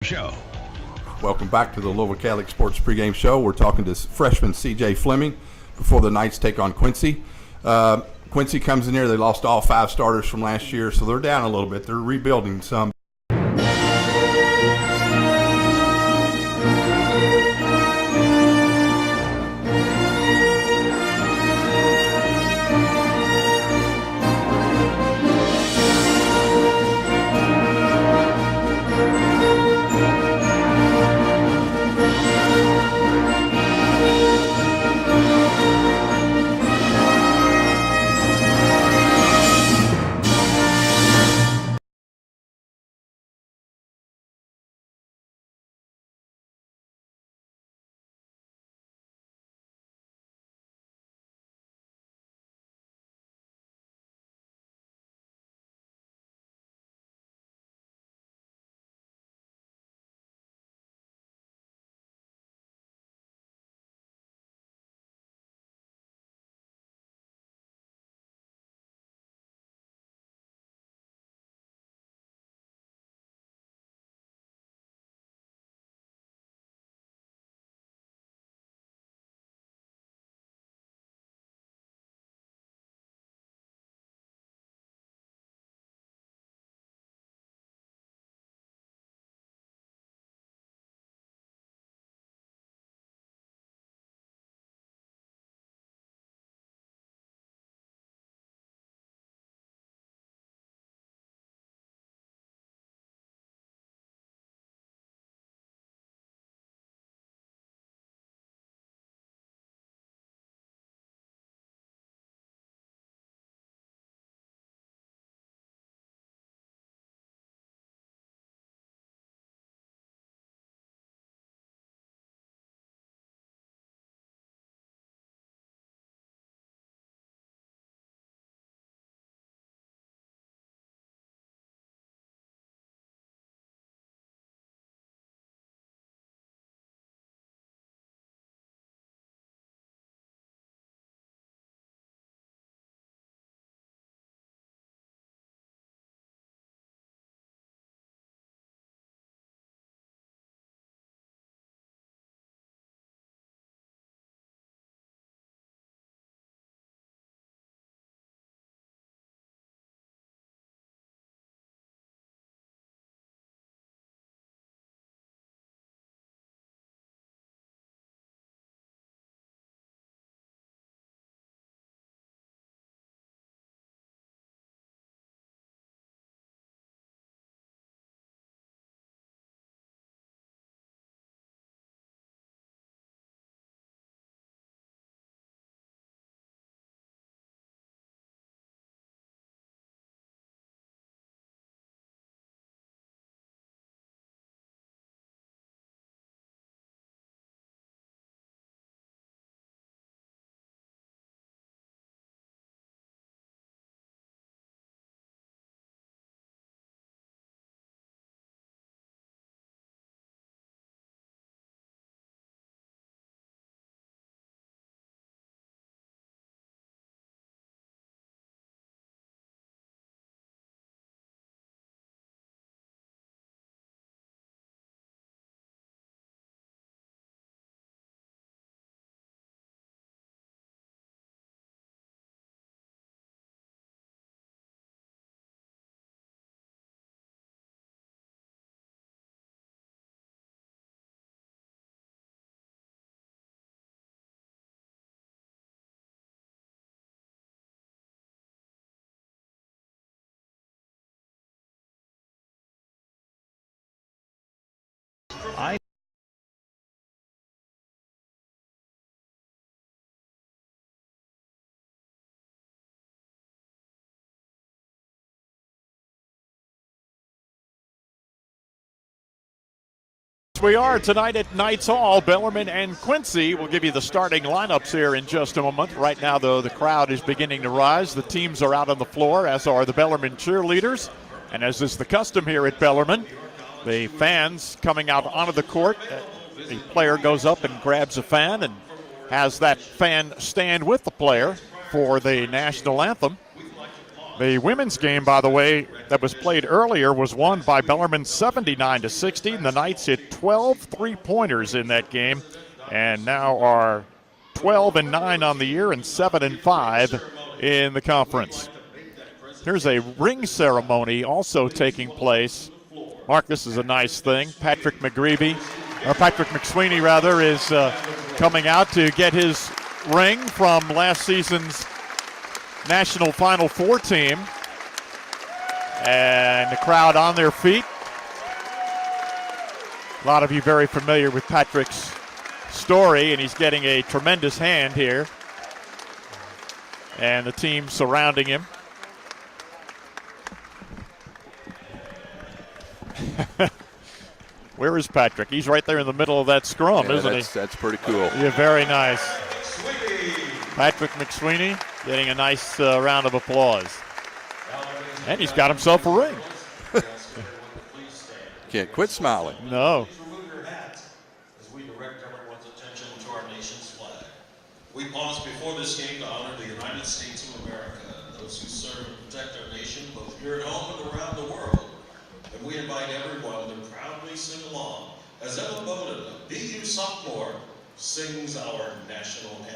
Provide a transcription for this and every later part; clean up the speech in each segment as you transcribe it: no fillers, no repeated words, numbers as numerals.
show. Welcome back to the Louisville Catholic Sports pregame show. We're talking to freshman C.J. Fleming before the Knights take on Quincy. Quincy comes in here. They lost all 5 starters from last year, so they're down a little bit. They're rebuilding some. We are tonight at Knights Hall. Bellarmine and Quincy will give you the starting lineups here in just a moment. Right now, though, the crowd is beginning to rise. The teams are out on the floor, as are the Bellarmine cheerleaders. And as is the custom here at Bellarmine, the fans coming out onto the court. The player goes up and grabs a fan and has that fan stand with the player for the national anthem. The women's game, by the way, that was played earlier was won by Bellarmine 79-60. And the Knights hit 12 three-pointers in that game and now are 12-9 on the year and 7-5 in the conference. Here's a ring ceremony also taking place. Mark, this is a nice thing. Patrick McSweeney rather, is coming out to get his ring from last season's National Final Four team. And the crowd on their feet. A lot of you very familiar with Patrick's story, and he's getting a tremendous hand here. And the team surrounding him. Where is Patrick? He's right there in the middle of that scrum, isn't he? That's pretty cool. Yeah, very nice. Patrick McSweeney getting a nice round of applause. And he's got himself a ring. Can't quit smiling. No. Remove your hats as we direct everyone's attention to our nation's flag. We pause before this game to honor the United States of America and those who serve and protect our nation both here at home and around the world. And we invite everyone to proudly sing along as Emma Bowden, a BU sophomore, sings our national anthem.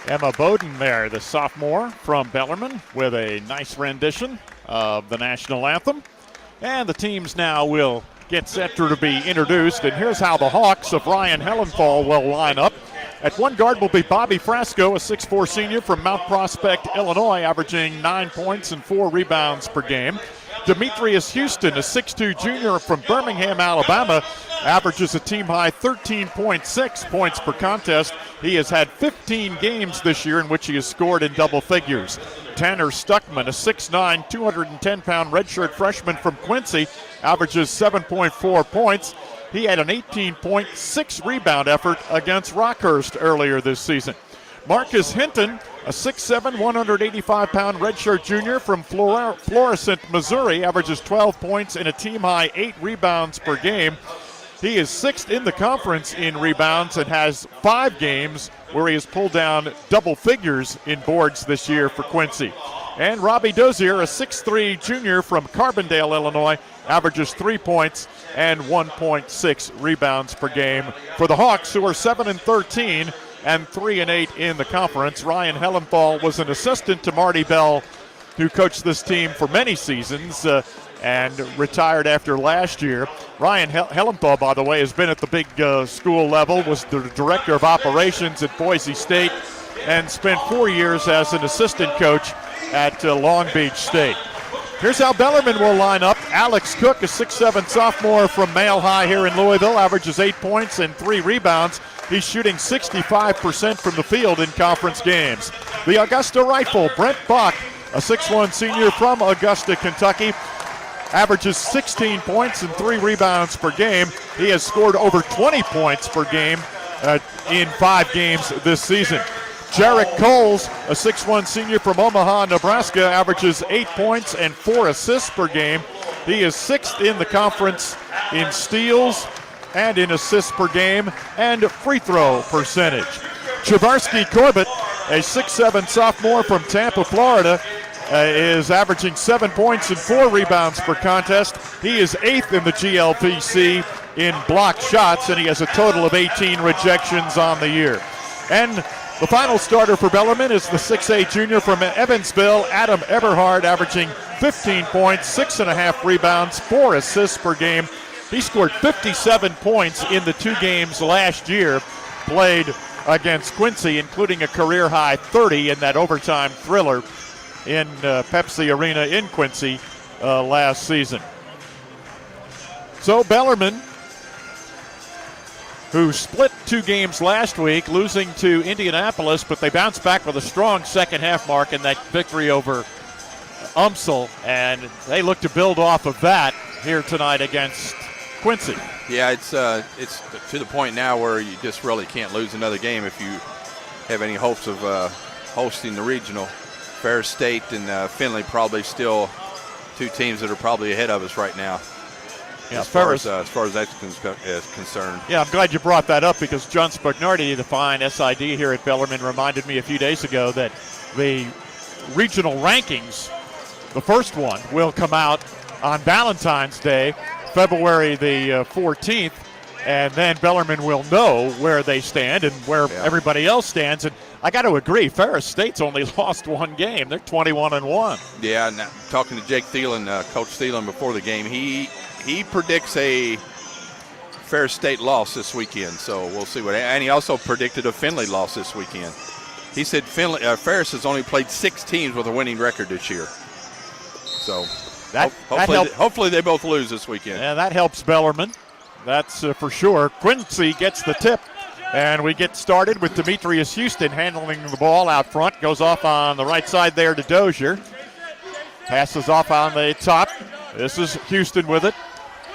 Emma Bowden there, the sophomore from Bellarmine, with a nice rendition of the national anthem. And the teams now will get set to be introduced. And here's how the Hawks of Ryan Hellenthal will line up. At one guard will be Bobby Frasco, a 6'4 senior from Mount Prospect, Illinois, averaging 9 points and 4 rebounds per game. Demetrius Houston, a 6'2 junior from Birmingham, Alabama, averages a team-high 13.6 points per contest. He has had 15 games this year in which he has scored in double figures. Tanner Stuckman, a 6'9", 210-pound redshirt freshman from Quincy, averages 7.4 points. He had an 18.6 rebound effort against Rockhurst earlier this season. Marcus Hinton, a 6'7", 185-pound redshirt junior from Florissant, Missouri, averages 12 points and a team-high 8 rebounds per game. He is 6th in the conference in rebounds and has 5 games where he has pulled down double figures in boards this year for Quincy. And Robbie Dozier, a 6'3 junior from Carbondale, Illinois, averages 3 points and 1.6 rebounds per game for the Hawks, who are 7-13 and 3-8 in the conference. Ryan Hellenthal was an assistant to Marty Bell, who coached this team for many seasons and retired after last year. Ryan Hellenthal, by the way, has been at the big school level, was the director of operations at Boise State, and spent 4 years as an assistant coach at Long Beach State. Here's how Bellarmine will line up. Alex Cook, a 6'7 sophomore from Male High here in Louisville, averages 8 points and 3 rebounds. He's shooting 65% from the field in conference games. The Augusta Rifle, Brent Bach, a 6'1 senior from Augusta, Kentucky, averages 16 points and 3 rebounds per game. He has scored over 20 points per game in 5 games this season. Jarrett Coles, a 6'1 senior from Omaha, Nebraska, averages 8 points and 4 assists per game. He is 6th in the conference in steals and in assists per game and free throw percentage. Chavarsky Corbett, a 6'7 sophomore from Tampa, Florida, is averaging 7 points and 4 rebounds per contest. He is 8th in the GLPC in blocked shots, and he has a total of 18 rejections on the year. And the final starter for Bellarmine is the 6'8 junior from Evansville, Adam Eberhard, averaging 15 points, 6.5 rebounds, 4 assists per game. He scored 57 points in the 2 games last year played against Quincy, including a career-high 30 in that overtime thriller in Pepsi Arena in Quincy last season. So Bellarmine, who split 2 games last week, losing to Indianapolis, but they bounced back with a strong second half mark in that victory over UMSL, and they look to build off of that here tonight against Quincy. Yeah, it's to the point now where you just really can't lose another game if you have any hopes of hosting the regional. Ferris State and Findlay probably still 2 teams that are probably ahead of us right now. Yeah, as far as that's concerned. Yeah, I'm glad you brought that up because John Spagnardi, the fine SID here at Bellarmine, reminded me a few days ago that the regional rankings, the first one, will come out on Valentine's Day, February the 14th, and then Bellarmine will know where they stand and where everybody else stands. And I got to agree, Ferris State's only lost 1 game. They're 21-1. Yeah, and talking to Jake Thielen, Coach Thielen, before the game, he predicts a Ferris State loss this weekend, so we'll see what. And he also predicted a Findlay loss this weekend. He said Ferris has only played 6 teams with a winning record this year. So hopefully they both lose this weekend. Yeah, that helps Bellarmine. That's for sure. Quincy gets the tip, and we get started with Demetrius Houston handling the ball out front. Goes off on the right side there to Dozier. Passes off on the top. This is Houston with it.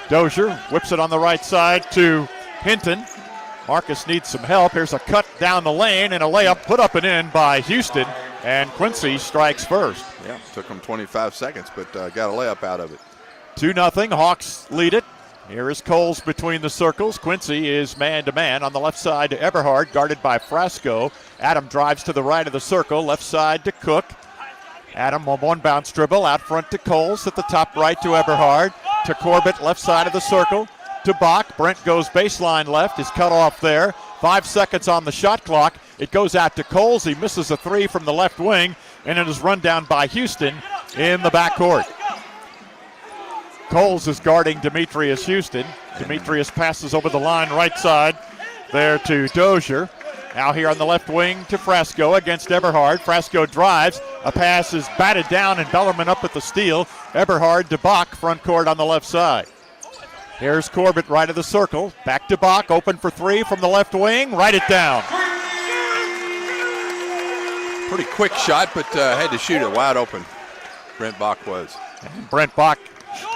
Dozier whips it on the right side to Hinton. Marcus needs some help. Here's a cut down the lane and a layup put up and in by Houston, and Quincy strikes first. Yeah, took him 25 seconds, but got a layup out of it. 2-0, Hawks lead it. Here is Coles between the circles. Quincy is man-to-man on the left side to Eberhard, guarded by Frasco. Adam drives to the right of the circle, left side to Cook. Adam on 1 bounce dribble, out front to Coles, at the top right to Eberhard, to Corbett, left side of the circle, to Bach. Brent goes baseline left, is cut off there. 5 seconds on the shot clock. It goes out to Coles. He misses a 3 from the left wing, and it is run down by Houston in the backcourt. Coles is guarding Demetrius Houston. Demetrius passes over the line right side there to Dozier. Now here on the left wing to Frasco against Eberhard. Frasco drives. A pass is batted down and Bellarmine up at the steal. Eberhard to Bach, front court on the left side. Here's Corbett right of the circle. Back to Bach, open for 3 from the left wing. Write it down. Pretty quick shot, but had to shoot it wide open. Brent Bach was. And Brent Bach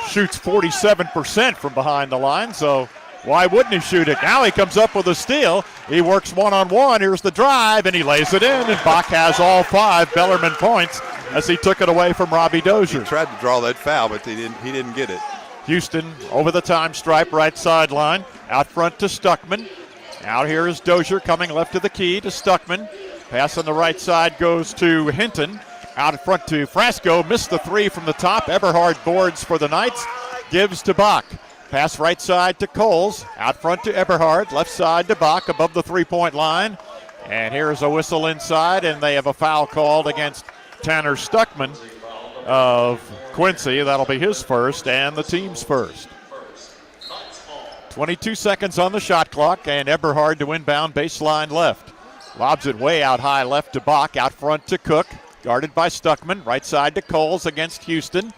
shoots 47% from behind the line, so why wouldn't he shoot it? Now he comes up with a steal. He works one-on-one. Here's the drive, and he lays it in, and Bach has all 5 Bellarmine points as he took it away from Robbie Dozier. He tried to draw that foul, but he didn't get it. Houston over the time stripe, right sideline. Out front to Stuckman. Out here is Dozier coming left of the key to Stuckman. Pass on the right side goes to Hinton. Out in front to Frasco. Missed the 3 from the top. Eberhard boards for the Knights. Gives to Bach. Pass right side to Coles. Out front to Eberhard. Left side to Bach above the 3-point line. And here's a whistle inside, and they have a foul called against Tanner Stuckman of Quincy. That'll be his first and the team's first. 22 seconds on the shot clock, and Eberhard to inbound baseline left. Lobs it way out high left to Bach. Out front to Cook. Guarded by Stuckman. Right side to Coles against Houston.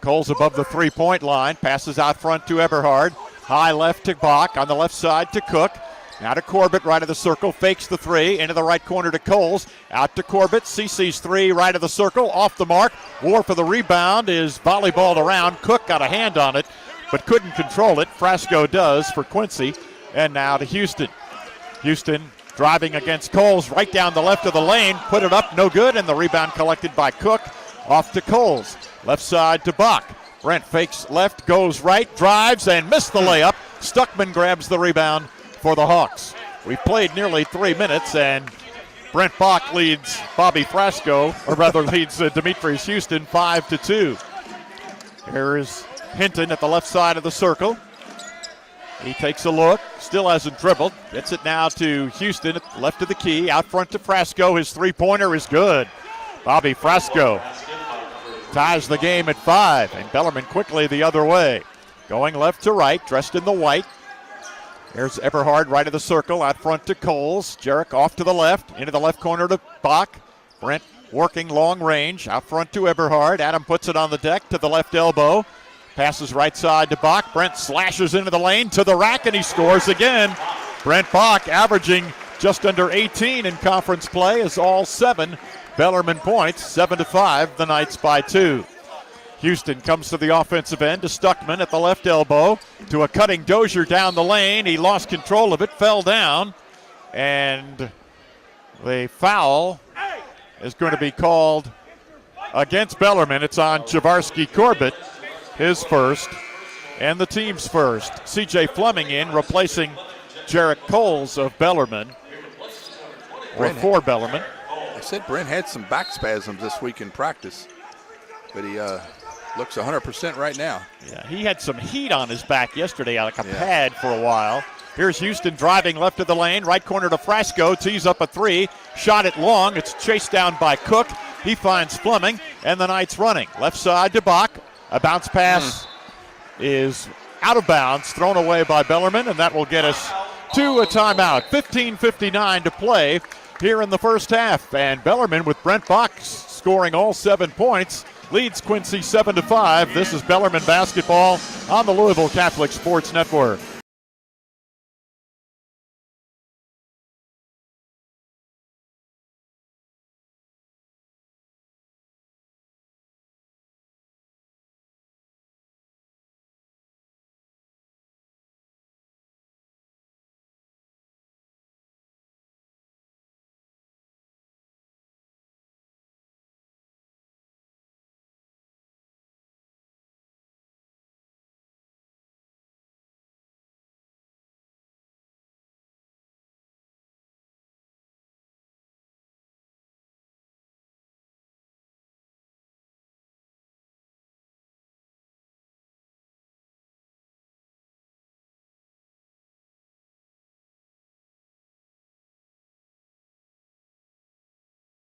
Coles above the 3-point line. Passes out front to Eberhard. High left to Bach. On the left side to Cook. Now to Corbett, right of the circle. Fakes the 3. Into the right corner to Coles. Out to Corbett. CC's 3, right of the circle. Off the mark. War for the rebound is volleyballed around. Cook got a hand on it, but couldn't control it. Frasco does for Quincy. And now to Houston. Houston driving against Coles right down the left of the lane, put it up, no good, and the rebound collected by Cook. Off to Coles, left side to Bach. Brent fakes left, goes right, drives, and missed the layup. Stuckman grabs the rebound for the Hawks. We've played nearly 3 minutes, and Brent Bach leads Bobby Frasco, or rather leads Demetrius Houston 5-2. Here is Hinton at the left side of the circle. He takes a look, still hasn't dribbled. Gets it now to Houston at the left of the key, out front to Frasco. His three-pointer is good. Bobby Frasco ties the game at 5, and Bellarmine quickly the other way. Going left to right, dressed in the white. Here's Eberhard right of the circle, out front to Coles. Jarek off to the left, into the left corner to Bach. Brent working long range, out front to Eberhard. Adam puts it on the deck to the left elbow. Passes right side to Bach. Brent slashes into the lane to the rack, and he scores again. Brent Bach averaging just under 18 in conference play is all 7 Bellarmine points, 7-5, the Knights by 2. Houston comes to the offensive end to Stuckman at the left elbow, to a cutting Dozier down the lane. He lost control of it, fell down, and the foul is going to be called against Bellarmine. It's on Javarsky Corbett, his first, and the team's first. C.J. Fleming in, replacing Jarek Coles of Bellarmine, or for Bellarmine. I said Brent had some back spasms this week in practice, but he looks 100% right now. Yeah, he had some heat on his back yesterday, like a pad for a while. Here's Houston driving left of the lane, right corner to Frasco, tees up a 3, shot it long. It's chased down by Cook. He finds Fleming, and the Knights running. Left side to Bach. A bounce pass is out of bounds, thrown away by Bellarmine, and that will get us to a timeout. 15:59 to play here in the first half, and Bellarmine with Brent Bach scoring all 7 points leads Quincy 7-5. This is Bellarmine basketball on the Louisville Catholic Sports Network.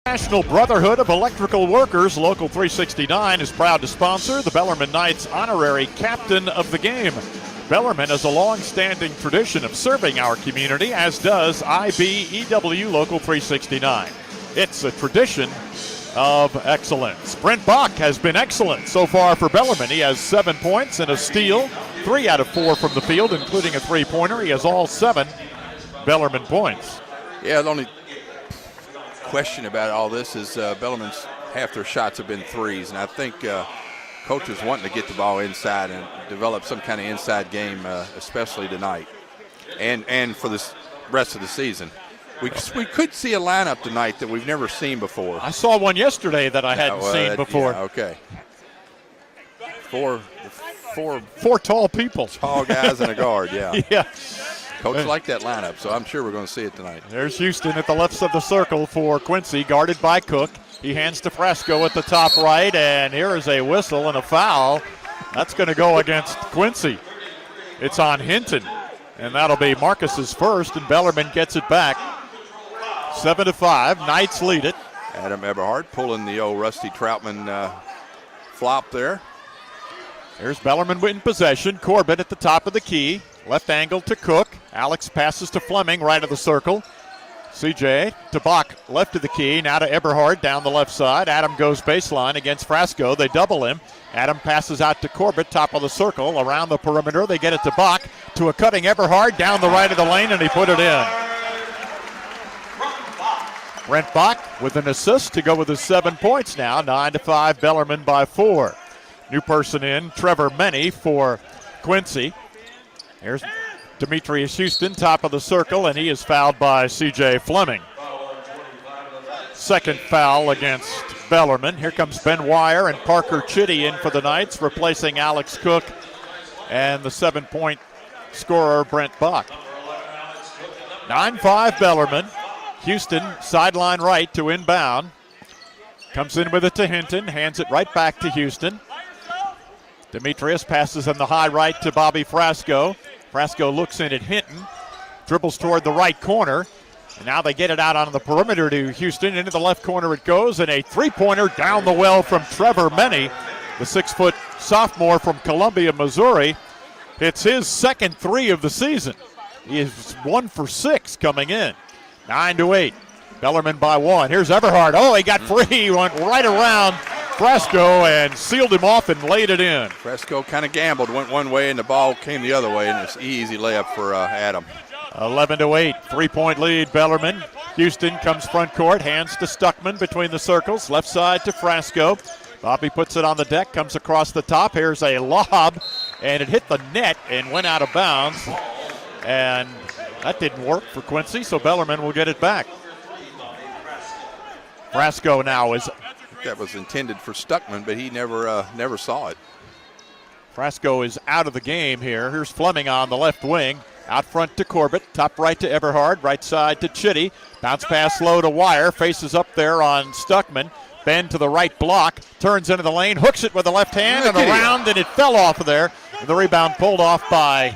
National Brotherhood of Electrical Workers, Local 369, is proud to sponsor the Bellarmine Knights honorary captain of the game. Bellarmine has a long-standing tradition of serving our community, as does IBEW Local 369. It's a tradition of excellence. Brent Bach has been excellent so far for Bellarmine. He has 7 points and a steal, 3 out of 4 from the field, including a three-pointer. He has all 7 Bellarmine points. Yeah, the only question about all this is Bellarmine's half their shots have been threes, and I think coach is wanting to get the ball inside and develop some kind of inside game, especially tonight, and for this rest of the season. We could see a lineup tonight that we've never seen before. I saw one yesterday that I hadn't seen before. Yeah, okay. Four tall people. Tall guys and a guard, yeah. Yeah. Coach liked that lineup, so I'm sure we're going to see it tonight. There's Houston at the left of the circle for Quincy, guarded by Cook. He hands to Frasco at the top right, and here is a whistle and a foul. That's going to go against Quincy. It's on Hinton, and that'll be Marcus's first, and Bellarmine gets it back. 7-5, Knights lead it. Adam Eberhard pulling the old Rusty Troutman flop there. Here's Bellarmine in possession. Corbett at the top of the key. Left angle to Cook. Alex passes to Fleming, right of the circle. CJ to Bach, left of the key. Now to Eberhard down the left side. Adam goes baseline against Frasco. They double him. Adam passes out to Corbett, top of the circle. Around the perimeter, they get it to Bach. To a cutting Eberhard down the right of the lane, and he put it in. Brent Bach with an assist to go with his 7 points now. 9-5, Bellarmine by 4. New person in, Trevor Meny for Quincy. Here's Demetrius Houston, top of the circle, and he is fouled by C.J. Fleming. Second foul against Bellarmine. Here comes Ben Wire and Parker Chitty in for the Knights, replacing Alex Cook and the 7-point scorer Brent Buck. 9-5 Bellarmine. Houston sideline right to inbound. Comes in with it to Hinton, hands it right back to Houston. Demetrius passes in the high right to Bobby Frasco. Frasco looks in at Hinton, dribbles toward the right corner, and now they get it out on the perimeter to Houston. Into the left corner it goes, and a three-pointer down the well from Trevor Menny, the 6-foot sophomore from Columbia, Missouri. It's his second three of the season. He is 1 for 6 coming in. 9-8. Bellarmine by 1. Here's Everhart. Oh, he got free. He went right around Frasco and sealed him off and laid it in. Frasco kind of gambled, went one way, and the ball came the other way, and it's easy layup for Adam. 11-8. 3-point lead, Bellarmine. Houston comes front court, hands to Stuckman between the circles. Left side to Frasco. Bobby puts it on the deck, comes across the top. Here's a lob, and it hit the net and went out of bounds. And that didn't work for Quincy, so Bellarmine will get it back. Frasco now is... That was intended for Stuckman, but he never saw it. Frasco is out of the game here. Here's Fleming on the left wing. Out front to Corbett. Top right to Everhard. Right side to Chitty. Bounce pass low to Wire. Faces up there on Stuckman. Bend to the right block. Turns into the lane. Hooks it with the left hand and around, and it fell off of there. And the rebound pulled off by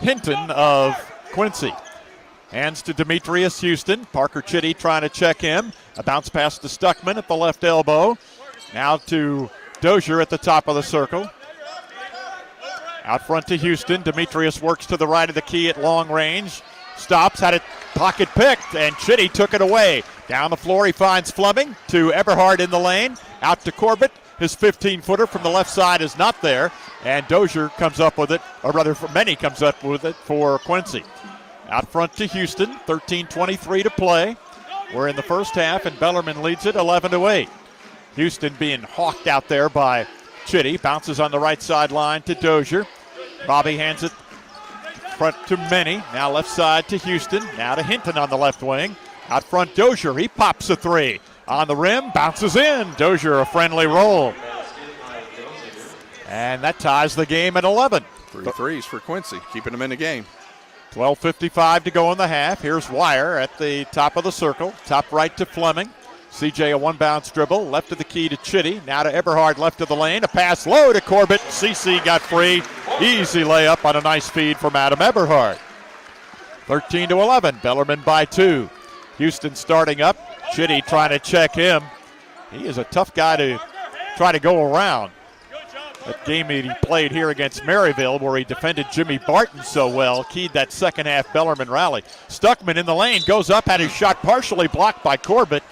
Hinton of Quincy. Hands to Demetrius Houston. Parker Chitty trying to check him. A bounce pass to Stuckman at the left elbow. Now to Dozier at the top of the circle. Out front to Houston. Demetrius works to the right of the key at long range. Stops, had it pocket picked, and Chitty took it away. Down the floor he finds Fleming to Everhard in the lane. Out to Corbett. His 15-footer from the left side is not there. And Dozier comes up with it, or rather Menny comes up with it for Quincy. Out front to Houston. 13:23 to play. We're in the first half, and Bellarmine leads it 11-8. Houston being hawked out there by Chitty. Bounces on the right sideline to Dozier. Bobby hands it front to Menny. Now left side to Houston. Now to Hinton on the left wing. Out front Dozier. He pops a three. On the rim, bounces in. Dozier a friendly roll. And that ties the game at 11. 3 threes for Quincy, keeping him in the game. 12:55 to go in the half. Here's Wire at the top of the circle. Top right to Fleming. CJ a one-bounce dribble. Left of the key to Chitty. Now to Everhard left of the lane. A pass low to Corbett. CC got free. Easy layup on a nice feed from Adam Everhard. 13-11. Bellarmine by 2. Houston starting up. Chitty trying to check him. He is a tough guy to try to go around. That game that he played here against Maryville, where he defended Jimmy Barton so well, keyed that second half Bellarmine rally. Stuckman in the lane, goes up, had his shot partially blocked by Corbett,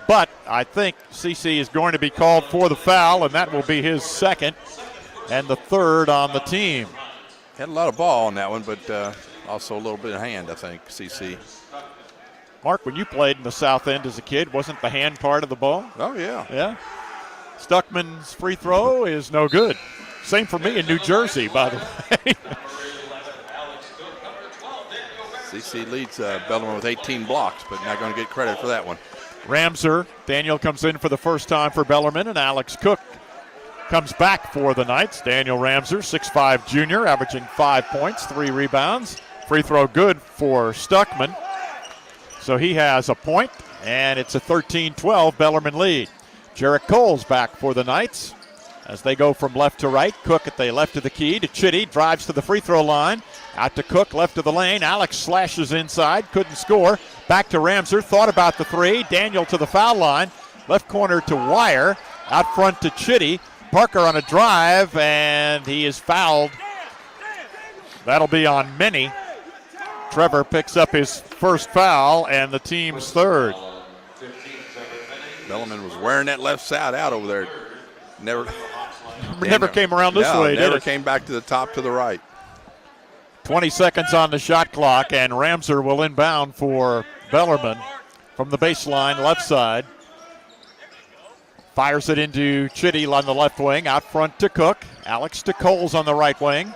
but I think CC is going to be called for the foul, and that will be his second and the third on the team. Had a lot of ball on that one, but also a little bit of hand, I think, CC. Mark, when you played in the South End as a kid, wasn't the hand part of the ball? Oh, yeah. Yeah. Stuckman's free throw is no good. Same for me in New Jersey, by the way. CC leads Bellarmine with 18 blocks, but not going to get credit for that one. Ramser, Daniel comes in for the first time for Bellarmine, and Alex Cook comes back for the Knights. Daniel Ramser, 6'5 junior, averaging 5 points, 3 rebounds. Free throw good for Stuckman. So he has a point, and it's a 13-12 Bellarmine lead. Jarrett Cole's back for the Knights as they go from left to right. Cook at the left of the key to Chitty, drives to the free throw line. Out to Cook, left of the lane. Alex slashes inside, couldn't score. Back to Ramser, thought about the three. Daniel to the foul line. Left corner to Wire. Out front to Chitty. Parker on a drive, and he is fouled. That'll be on Menny. Trevor picks up his first foul and the team's third. Bellarmine was wearing that left side out over there. Never came around this way, did it? Never came back to the top to the right. 20 seconds on the shot clock, and Ramser will inbound for Bellarmine from the baseline left side. Fires it into Chitty on the left wing. Out front to Cook. Alex to Coles on the right wing.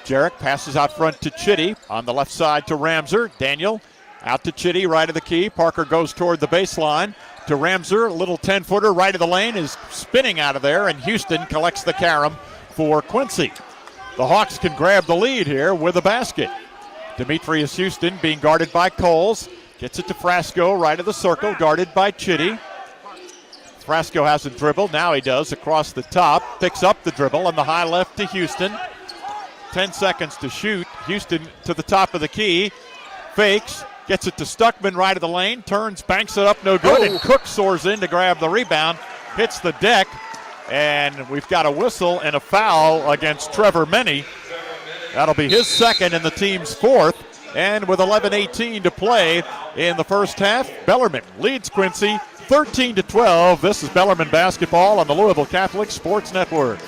Jarek passes out front to Chitty. On the left side to Ramser. Daniel out to Chitty, right of the key. Parker goes toward the baseline to Ramser. A little 10-footer right of the lane is spinning out of there, and Houston collects the carom for Quincy. The Hawks can grab the lead here with a basket. Demetrius Houston being guarded by Coles. Gets it to Frasco, right of the circle, guarded by Chitty. Frasco hasn't dribbled. Now he does across the top. Picks up the dribble on the high left to Houston. 10 seconds to shoot. Houston to the top of the key. Fakes. Gets it to Stuckman, right of the lane. Turns, banks it up, no good. And Cook soars in to grab the rebound. Hits the deck. And we've got a whistle and a foul against Trevor Meny. That'll be his second and the team's fourth. And with 11:18 to play in the first half, Bellarmine leads Quincy 13-12. This is Bellarmine basketball on the Louisville Catholic Sports Network.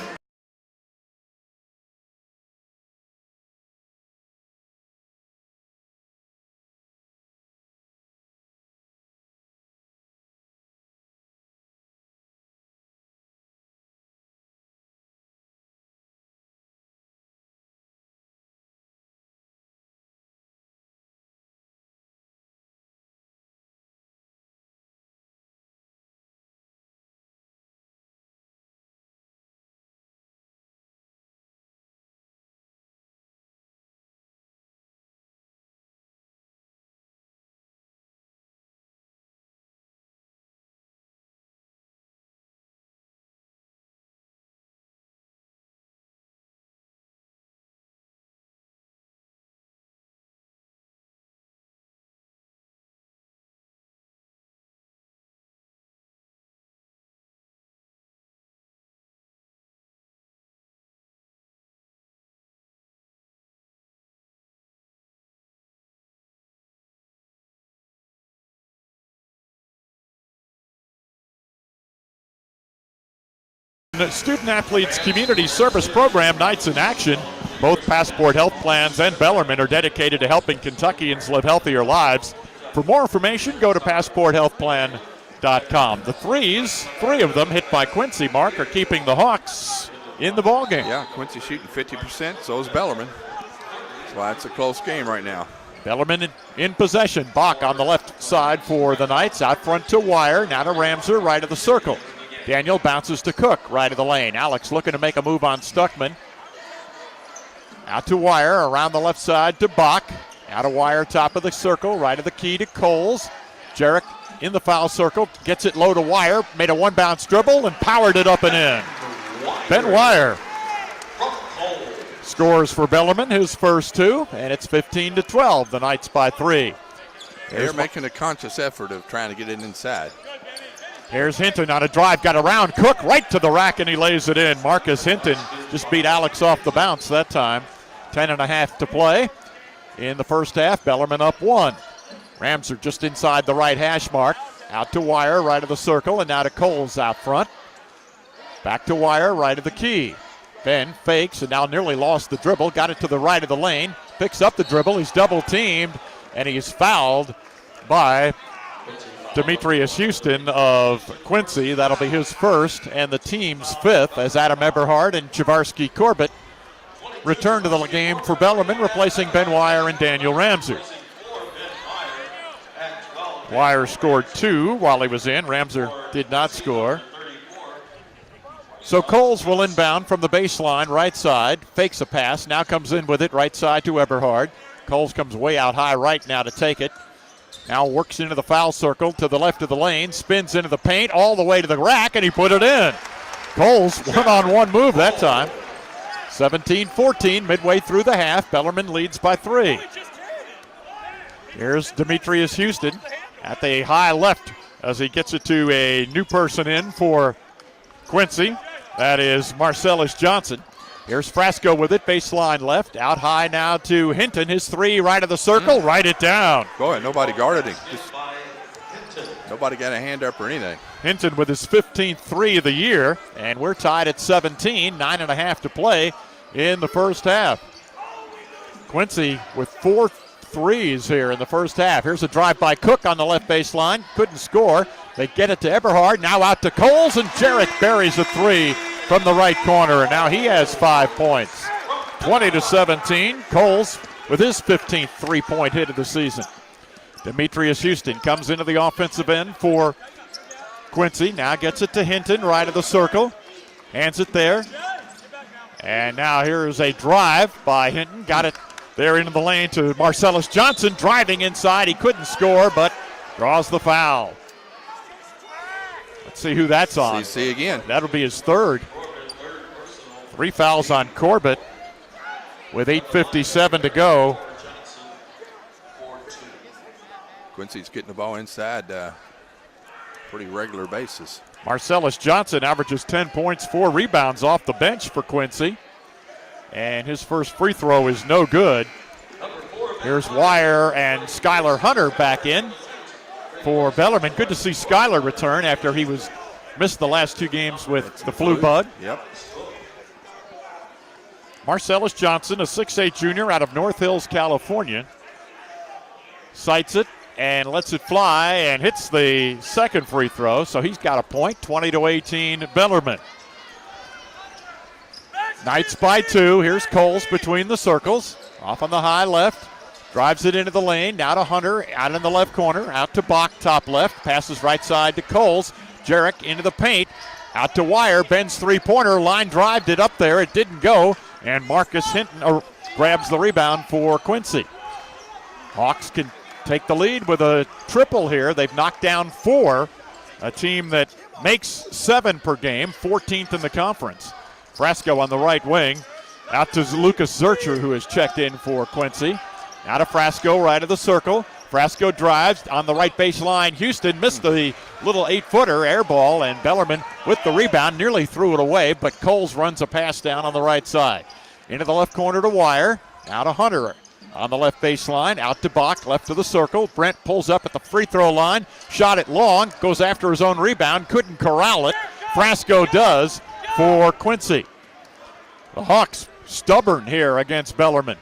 The Student Athletes Community Service Program, Nights in Action. Both Passport Health Plans and Bellarmine are dedicated to helping Kentuckians live healthier lives. For more information, go to passporthealthplan.com. The threes, three of them hit by Quincy, Mark, are keeping the Hawks in the ballgame. Yeah, Quincy shooting 50%, so is Bellarmine. That's why it's a close game right now. Bellarmine in possession. Bach on the left side for the Knights. Out front to Wire. Now to Ramser, right of the circle. Daniel bounces to Cook, right of the lane. Alex looking to make a move on Stuckman. Out to Wire, around the left side to Bach. Out of Wire, top of the circle, right of the key to Coles. Jarek in the foul circle, gets it low to Wire, made a one-bounce dribble and powered it up and in. Ben Wire scores for Bellarmine, his first two, and it's 15-12. The Knights by three. They're making a conscious effort of trying to get it inside. Here's Hinton on a drive, got around Cook right to the rack, and he lays it in. Marcus Hinton just beat Alex off the bounce that time. 10.5 to play in the first half. Bellarmine up one. Ramser just inside the right hash mark. Out to Wire, right of the circle, and now to Coles out front. Back to Wire, right of the key. Ben fakes and now nearly lost the dribble. Got it to the right of the lane. Picks up the dribble. He's double teamed, and he's fouled by Demetrius Houston of Quincy. That'll be his first and the team's fifth as Adam Eberhard and Javarsky Corbett return to the game for Bellarmine, replacing Ben Wire and Daniel Ramser. Wire scored two while he was in. Ramser did not score. So Coles will inbound from the baseline, right side, fakes a pass, now comes in with it, right side to Eberhard. Coles comes way out high right now to take it. Now works into the foul circle to the left of the lane, spins into the paint all the way to the rack, and he put it in. Coles one-on-one move that time. 17-14 midway through the half. Bellarmine leads by three. Here's Demetrius Houston at the high left as he gets it to a new person in for Quincy. That is Marcellus Johnson. Here's Frasco with it, baseline left. Out high now to Hinton. His three right of the circle. Write it down. Go ahead. Nobody guarded him. Nobody got a hand up or anything. Hinton with his 15th three of the year. And we're tied at 17. 9.5 to play in the first half. Quincy with 4 threes here in the first half. Here's a drive by Cook on the left baseline. Couldn't score. They get it to Eberhard. Now out to Coles, and Jarek buries a three from the right corner, and now he has 5 points. 20-17. Coles with his 15th three-point hit of the season. Demetrius Houston comes into the offensive end for Quincy. Now gets it to Hinton, right of the circle. Hands it there. And now here is a drive by Hinton. Got it there into the lane to Marcellus Johnson. Driving inside. He couldn't score, but draws the foul. Let's see who that's on. CC again. That'll be his third. 3 fouls on Corbett with 8:57 to go. Quincy's getting the ball inside pretty regular basis. Marcellus Johnson averages 10 points, 4 rebounds off the bench for Quincy. And his first free throw is no good. Here's Wire and Skylar Hunter back in for Bellarmine. Good to see Skylar return after he missed the last 2 games with the flu bug. Yep. Marcellus Johnson, a 6'8 junior out of North Hills, California. Sights it and lets it fly and hits the second free throw. So he's got a point, 20-18 Bellarmine. Knights by 2. Here's Coles between the circles. Off on the high left. Drives it into the lane. Now to Hunter out in the left corner. Out to Bach, top left. Passes right side to Coles. Jarek into the paint. Out to Wire. Ben's three-pointer. Line drived it up there. It didn't go. And Marcus Hinton grabs the rebound for Quincy. Hawks can take the lead with a triple here. They've knocked down 4. A team that makes 7 per game. 14th in the conference. Frasco on the right wing. Out to Lucas Zurcher, who has checked in for Quincy. Out of Frasco, right of the circle. Frasco drives on the right baseline. Houston missed the little 8-footer air ball, and Bellarmine with the rebound nearly threw it away, but Coles runs a pass down on the right side. Into the left corner to Wire. Out to Hunter on the left baseline. Out to Bach, left to the circle. Brent pulls up at the free throw line. Shot it long. Goes after his own rebound. Couldn't corral it. Frasco does for Quincy. The Hawks stubborn here against Bellarmine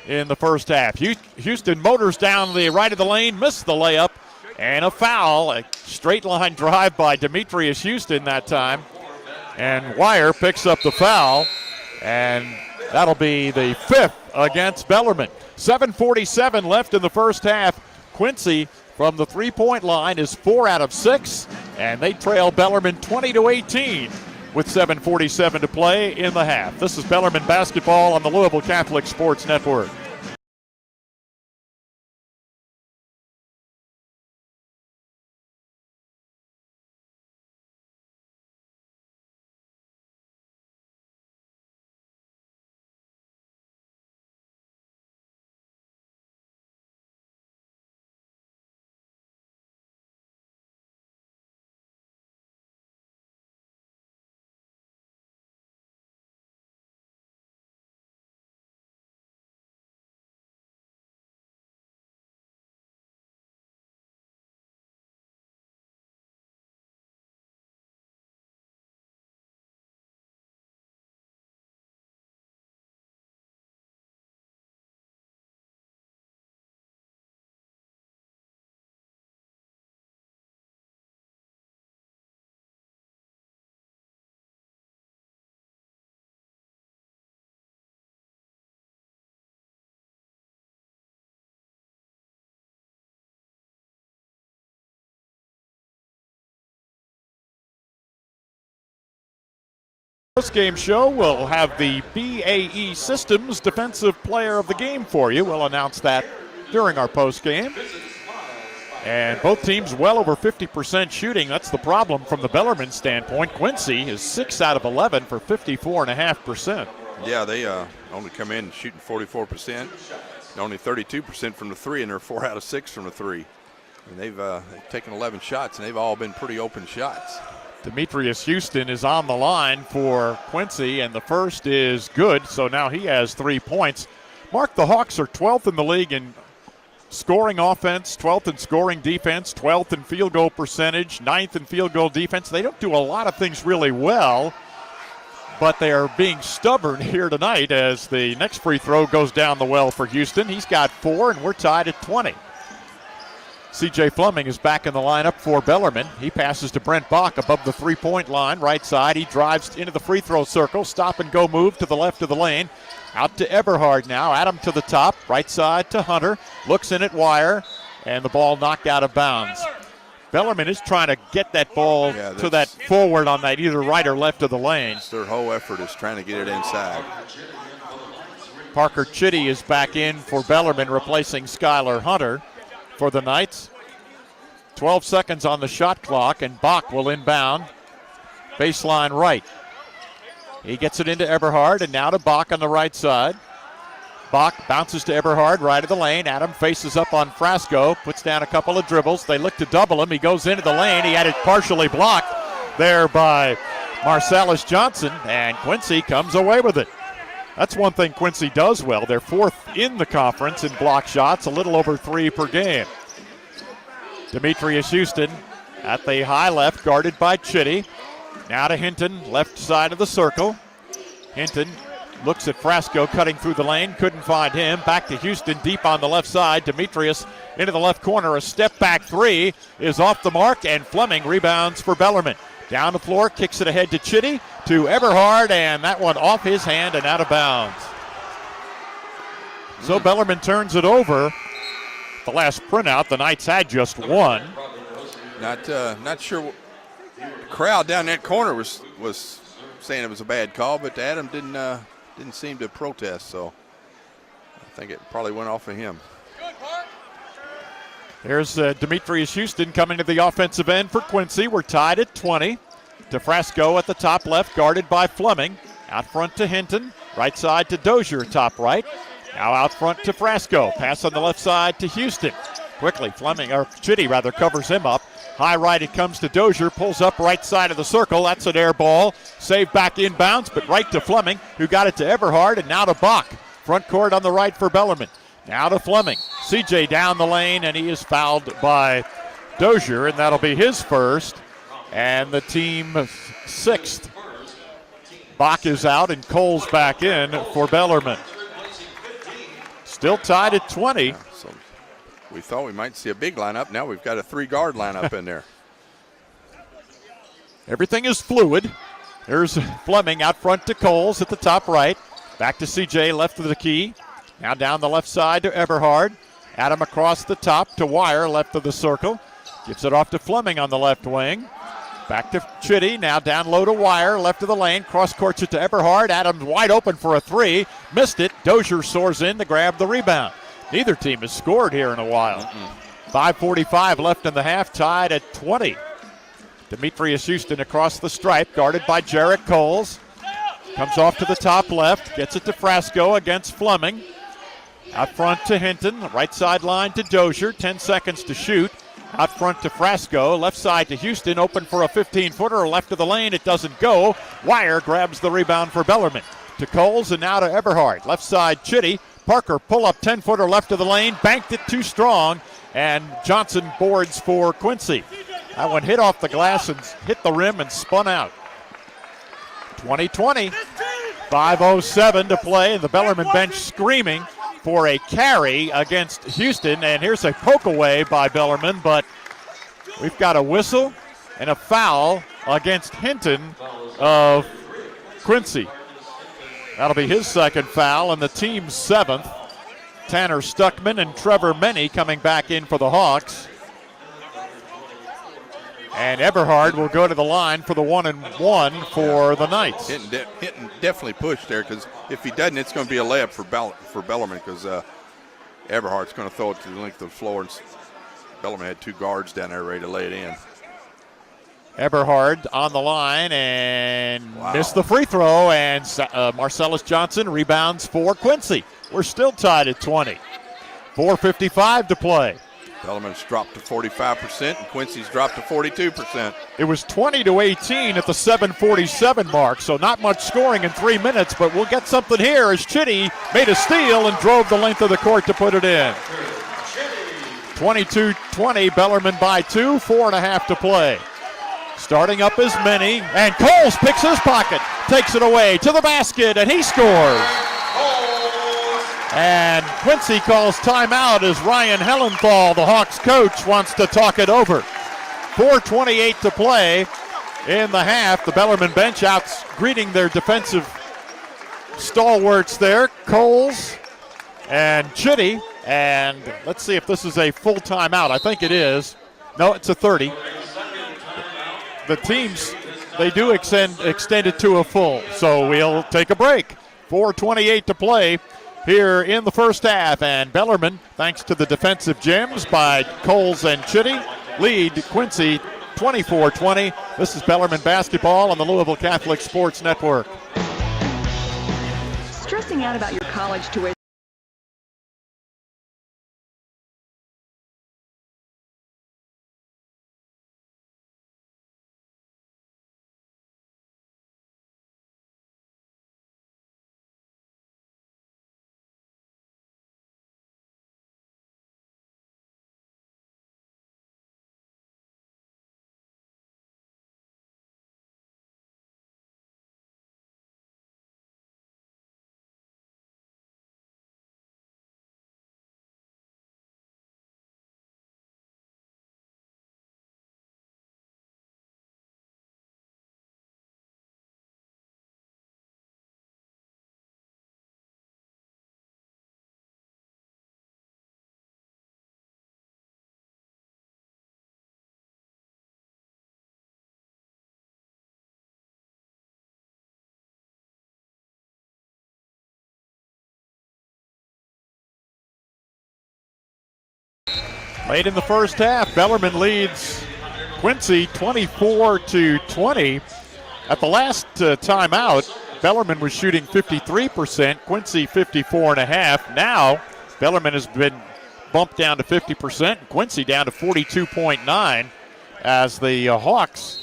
in the first half. Houston motors down the right of the lane, missed the layup, and a foul. A straight line drive by Demetrius Houston that time. And Wire picks up the foul, and that'll be the 5th against Bellarmine. 7:47 left in the first half. Quincy from the three-point line is 4 out of 6, and they trail Bellarmine 20-18 with 7:47 to play in the half. This is Bellarmine basketball on the Louisville Catholic Sports Network. Post-game show, we'll have the BAE Systems Defensive Player of the Game for you. We'll announce that during our post-game. And both teams well over 50% shooting. That's the problem from the Bellarmine standpoint. Quincy is 6 out of 11 for 54.5%. Yeah, they only come in shooting 44%, and only 32% from the 3, and they're 4 out of 6 from the 3. And they've taken 11 shots, and they've all been pretty open shots. Demetrius Houston is on the line for Quincy, and the first is good, so now he has 3 points. Mark, the Hawks are 12th in the league in scoring offense, 12th in scoring defense, 12th in field goal percentage, 9th in field goal defense. They don't do a lot of things really well, but they are being stubborn here tonight as the next free throw goes down the well for Houston. He's got 4, and we're tied at 20. C.J. Fleming is back in the lineup for Bellarmine. He passes to Brent Bach above the three-point line, right side. He drives into the free throw circle, stop and go move to the left of the lane. Out to Eberhard now, Adam to the top, right side to Hunter. Looks in at Wire, and the ball knocked out of bounds. Bellarmine is trying to get that ball to that forward on that either right or left of the lane. Their whole effort is trying to get it inside. Parker Chitty is back in for Bellarmine, replacing Skylar Hunter for the Knights. 12 seconds on the shot clock, and Bach will inbound. Baseline right. He gets it into Eberhard, and now to Bach on the right side. Bach bounces to Eberhard, right of the lane. Adam faces up on Frasco, puts down a couple of dribbles. They look to double him. He goes into the lane. He had it partially blocked there by Marcellus Johnson, and Quincy comes away with it. That's one thing Quincy does well. They're fourth in the conference in block shots, a little over 3 per game. Demetrius Houston at the high left, guarded by Chitty. Now to Hinton, left side of the circle. Hinton looks at Frasco cutting through the lane, couldn't find him. Back to Houston, deep on the left side. Demetrius into the left corner. A step back three is off the mark, and Fleming rebounds for Bellarmine. Down the floor, kicks it ahead to Chitty, to Eberhard, and that one off his hand and out of bounds. So Bellarmine turns it over. The last printout, the Knights had just one. Not sure. The crowd down that corner was saying it was a bad call, but Adam didn't seem to protest, so I think it probably went off of him. There's Demetrius Houston coming to the offensive end for Quincy. We're tied at 20. To Frasco at the top left, guarded by Fleming. Out front to Hinton. Right side to Dozier, top right. Now out front to Frasco. Pass on the left side to Houston. Quickly, Chitty covers him up. High right, it comes to Dozier. Pulls up right side of the circle. That's an air ball. Saved back inbounds, but right to Fleming, who got it to Eberhard, and now to Bach. Front court on the right for Bellarmine. Now to Fleming. CJ down the lane, and he is fouled by Dozier, and that'll be his first. And the team sixth. Bach is out, and Cole's back in for Bellarmine. Still tied at 20. Yeah, so we thought we might see a big lineup. Now we've got a 3-guard lineup in there. Everything is fluid. There's Fleming out front to Coles at the top right. Back to CJ, left of the key. Now down the left side to Eberhard. Adam across the top to Wire, left of the circle. Gives it off to Fleming on the left wing. Back to Chitty, now down low to Wire, left of the lane. Cross courts it to Eberhard. Adams wide open for a three. Missed it. Dozier soars in to grab the rebound. Neither team has scored here in a while. 5:45 left in the half, tied at 20. Demetrius Houston across the stripe, guarded by Jarrett Coles. Comes off to the top left, gets it to Frasco against Fleming. Out front to Hinton, right sideline to Dozier, 10 seconds to shoot. Out front to Frasco, left side to Houston, open for a 15-footer, left of the lane, it doesn't go. Wire grabs the rebound for Bellarmine. To Coles and now to Eberhard. Left side, Chitty. Parker, pull up 10-footer left of the lane, banked it too strong, and Johnson boards for Quincy. That one hit off the glass and hit the rim and spun out. 20-20, 5:07 to play, and the Bellarmine bench screaming for a carry against Houston, and here's a poke away by Bellarmine, but we've got a whistle and a foul against Hinton of Quincy. That'll be his second foul and the team's seventh. Tanner Stuckman and Trevor Meney coming back in for the Hawks. And Eberhard will go to the line for the 1-and-1 for the Knights. Hinton definitely pushed there, because if he doesn't, it's going to be a layup for Bellarmine, because Eberhard's going to throw it to the length of the floor, and Bellarmine had 2 guards down there ready to lay it in. Eberhard on the line and missed the free throw, and Marcellus Johnson rebounds for Quincy. We're still tied at 20. 4:55 to play. Bellarmine's dropped to 45%, and Quincy's dropped to 42%. It was 20-18 at the 7:47 mark, so not much scoring in 3 minutes, but we'll get something here as Chitty made a steal and drove the length of the court to put it in. 22-20, Bellarmine by 2, 4.5 to play. Starting up is Meney, and Coles picks his pocket, takes it away to the basket, and he scores. And Quincy calls timeout as Ryan Hellenthal, the Hawks coach, wants to talk it over. 4:28 to play in the half. The Bellarmine bench out greeting their defensive stalwarts there, Coles and Chitty. And let's see if this is a full timeout. I think it is. No, it's a 30. The teams, they do extend it to a full, so we'll take a break. 4:28 to play here in the first half, and Bellarmine, thanks to the defensive gems by Coles and Chitty, lead Quincy 24-20. This is Bellarmine basketball on the Louisville Catholic Sports Network. Stressing out about your college tuition. Late in the first half, Bellarmine leads Quincy 24-20. At the last timeout, Bellarmine was shooting 53%, Quincy 54.5%. Now, Bellarmine has been bumped down to 50%, Quincy down to 42.9% as the Hawks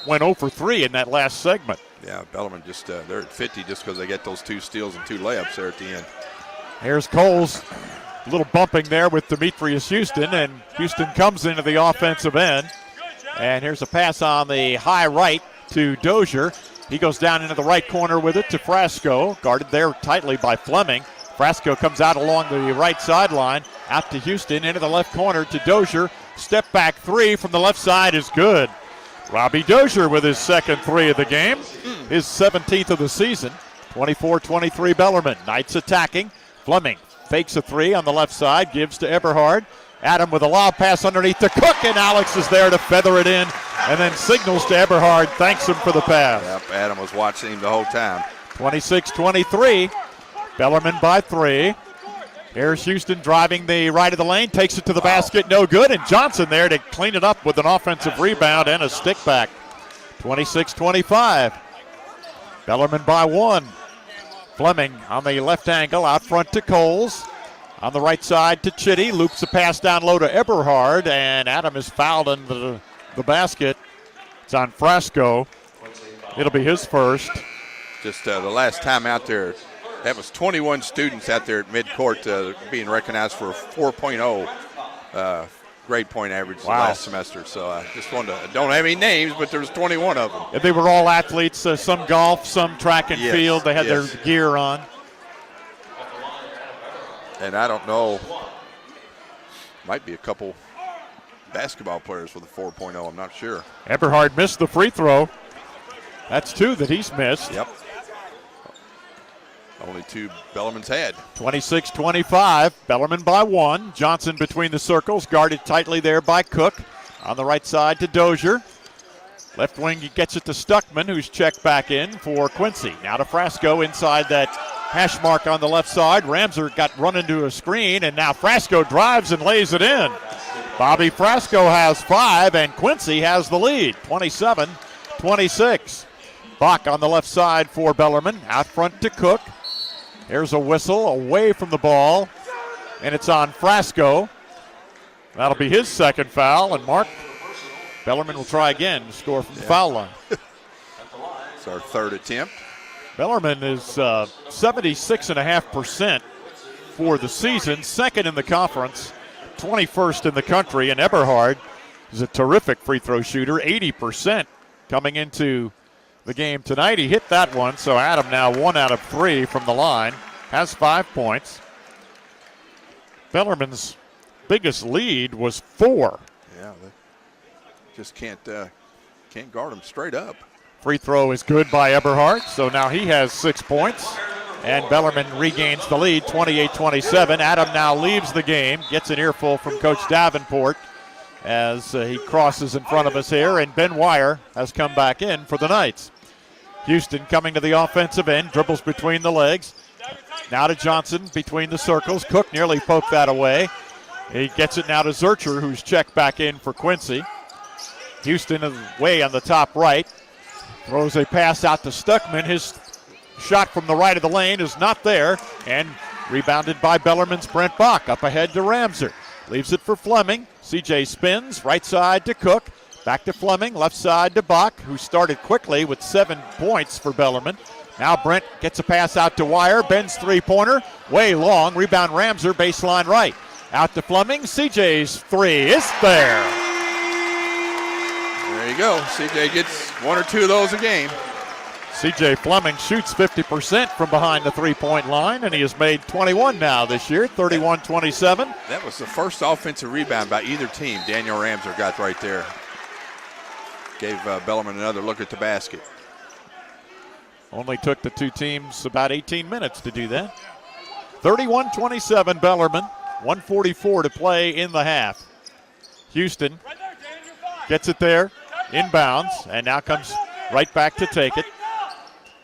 went 0 for 3 in that last segment. Yeah, Bellarmine just, they're at 50 just because they get those 2 steals and 2 layups there at the end. Here's Coles. A little bumping there with Demetrius Houston, and Houston comes into the offensive end. And here's a pass on the high right to Dozier. He goes down into the right corner with it to Frasco, guarded there tightly by Fleming. Frasco comes out along the right sideline, out to Houston, into the left corner to Dozier. Step back 3 from the left side is good. Robbie Dozier with his second 3 of the game, his 17th of the season. 24-23 Bellarmine. Knights attacking. Fleming fakes a 3 on the left side, gives to Eberhard. Adam with a lob pass underneath to Cook, and Alex is there to feather it in, and then signals to Eberhard, thanks him for the pass. Yep, Adam was watching him the whole time. 26-23, Bellarmine by 3. Here's Houston driving the right of the lane, takes it to the basket, no good, and Johnson there to clean it up with an offensive rebound and a stick back. 26-25, Bellarmine by 1. Fleming on the left angle, out front to Coles. On the right side to Chitty, loops the pass down low to Eberhard, and Adam is fouled into the basket. It's on Frasco. It'll be his first. Just the last time out there, that was 21 students out there at midcourt being recognized for a 4.0 grade point average last semester. So I just wanted to, don't have any names, but there was 21 of them. And they were all athletes, some golf, some track and field. They had their gear on. And I don't know, might be a couple basketball players with a 4.0, I'm not sure. Eberhard missed the free throw. That's 2 that he's missed. Yep. Only 2 Bellarmine's had. 26-25, Bellarmine by 1. Johnson between the circles, guarded tightly there by Cook. On the right side to Dozier. Left wing, he gets it to Stuckman, who's checked back in for Quincy. Now to Frasco inside that hash mark on the left side. Ramser got run into a screen, and now Frasco drives and lays it in. Bobby Frasco has 5, and Quincy has the lead, 27-26. Bach on the left side for Bellarmine, out front to Cook. Here's a whistle away from the ball, and it's on Frasco. That'll be his second foul, and Mark, Bellarmine will try again to score from the foul line. It's our third attempt. Bellarmine is 76.5% for the season, second in the conference, 21st in the country, and Eberhard is a terrific free throw shooter, 80% coming into the game tonight. He hit that one, so Adam now 1 out of 3 from the line, has 5 points. Bellarmine's biggest lead was 4. Yeah, they just can't guard him straight up. Free throw is good by Eberhardt, so now he has 6 points. And Bellarmine regains the lead, 28-27. Adam now leaves the game, gets an earful from Coach Davenport as he crosses in front of us here, and Ben Wire has come back in for the Knights. Houston coming to the offensive end, dribbles between the legs. Now to Johnson between the circles. Cook nearly poked that away. He gets it now to Zurcher, who's checked back in for Quincy. Houston away on the top right. Throws a pass out to Stuckman. His shot from the right of the lane is not there, and rebounded by Bellarmine's Brent Bach. Up ahead to Ramser. Leaves it for Fleming. CJ spins, right side to Cook. Back to Fleming, left side to Bach, who started quickly with 7 points for Bellarmine. Now Brent gets a pass out to Wire. Ben's three-pointer, way long. Rebound Ramser, baseline right. Out to Fleming. CJ's three is there. There you go. CJ gets 1 or 2 of those a game. CJ Fleming shoots 50% from behind the three-point line, and he has made 21 now this year, 31-27. That was the first offensive rebound by either team. Daniel Ramser got right there. Gave Bellarmine another look at the basket. Only took the two teams about 18 minutes to do that. 31-27 Bellarmine, 1:44 to play in the half. Houston gets it there, inbounds, and now comes right back to take it.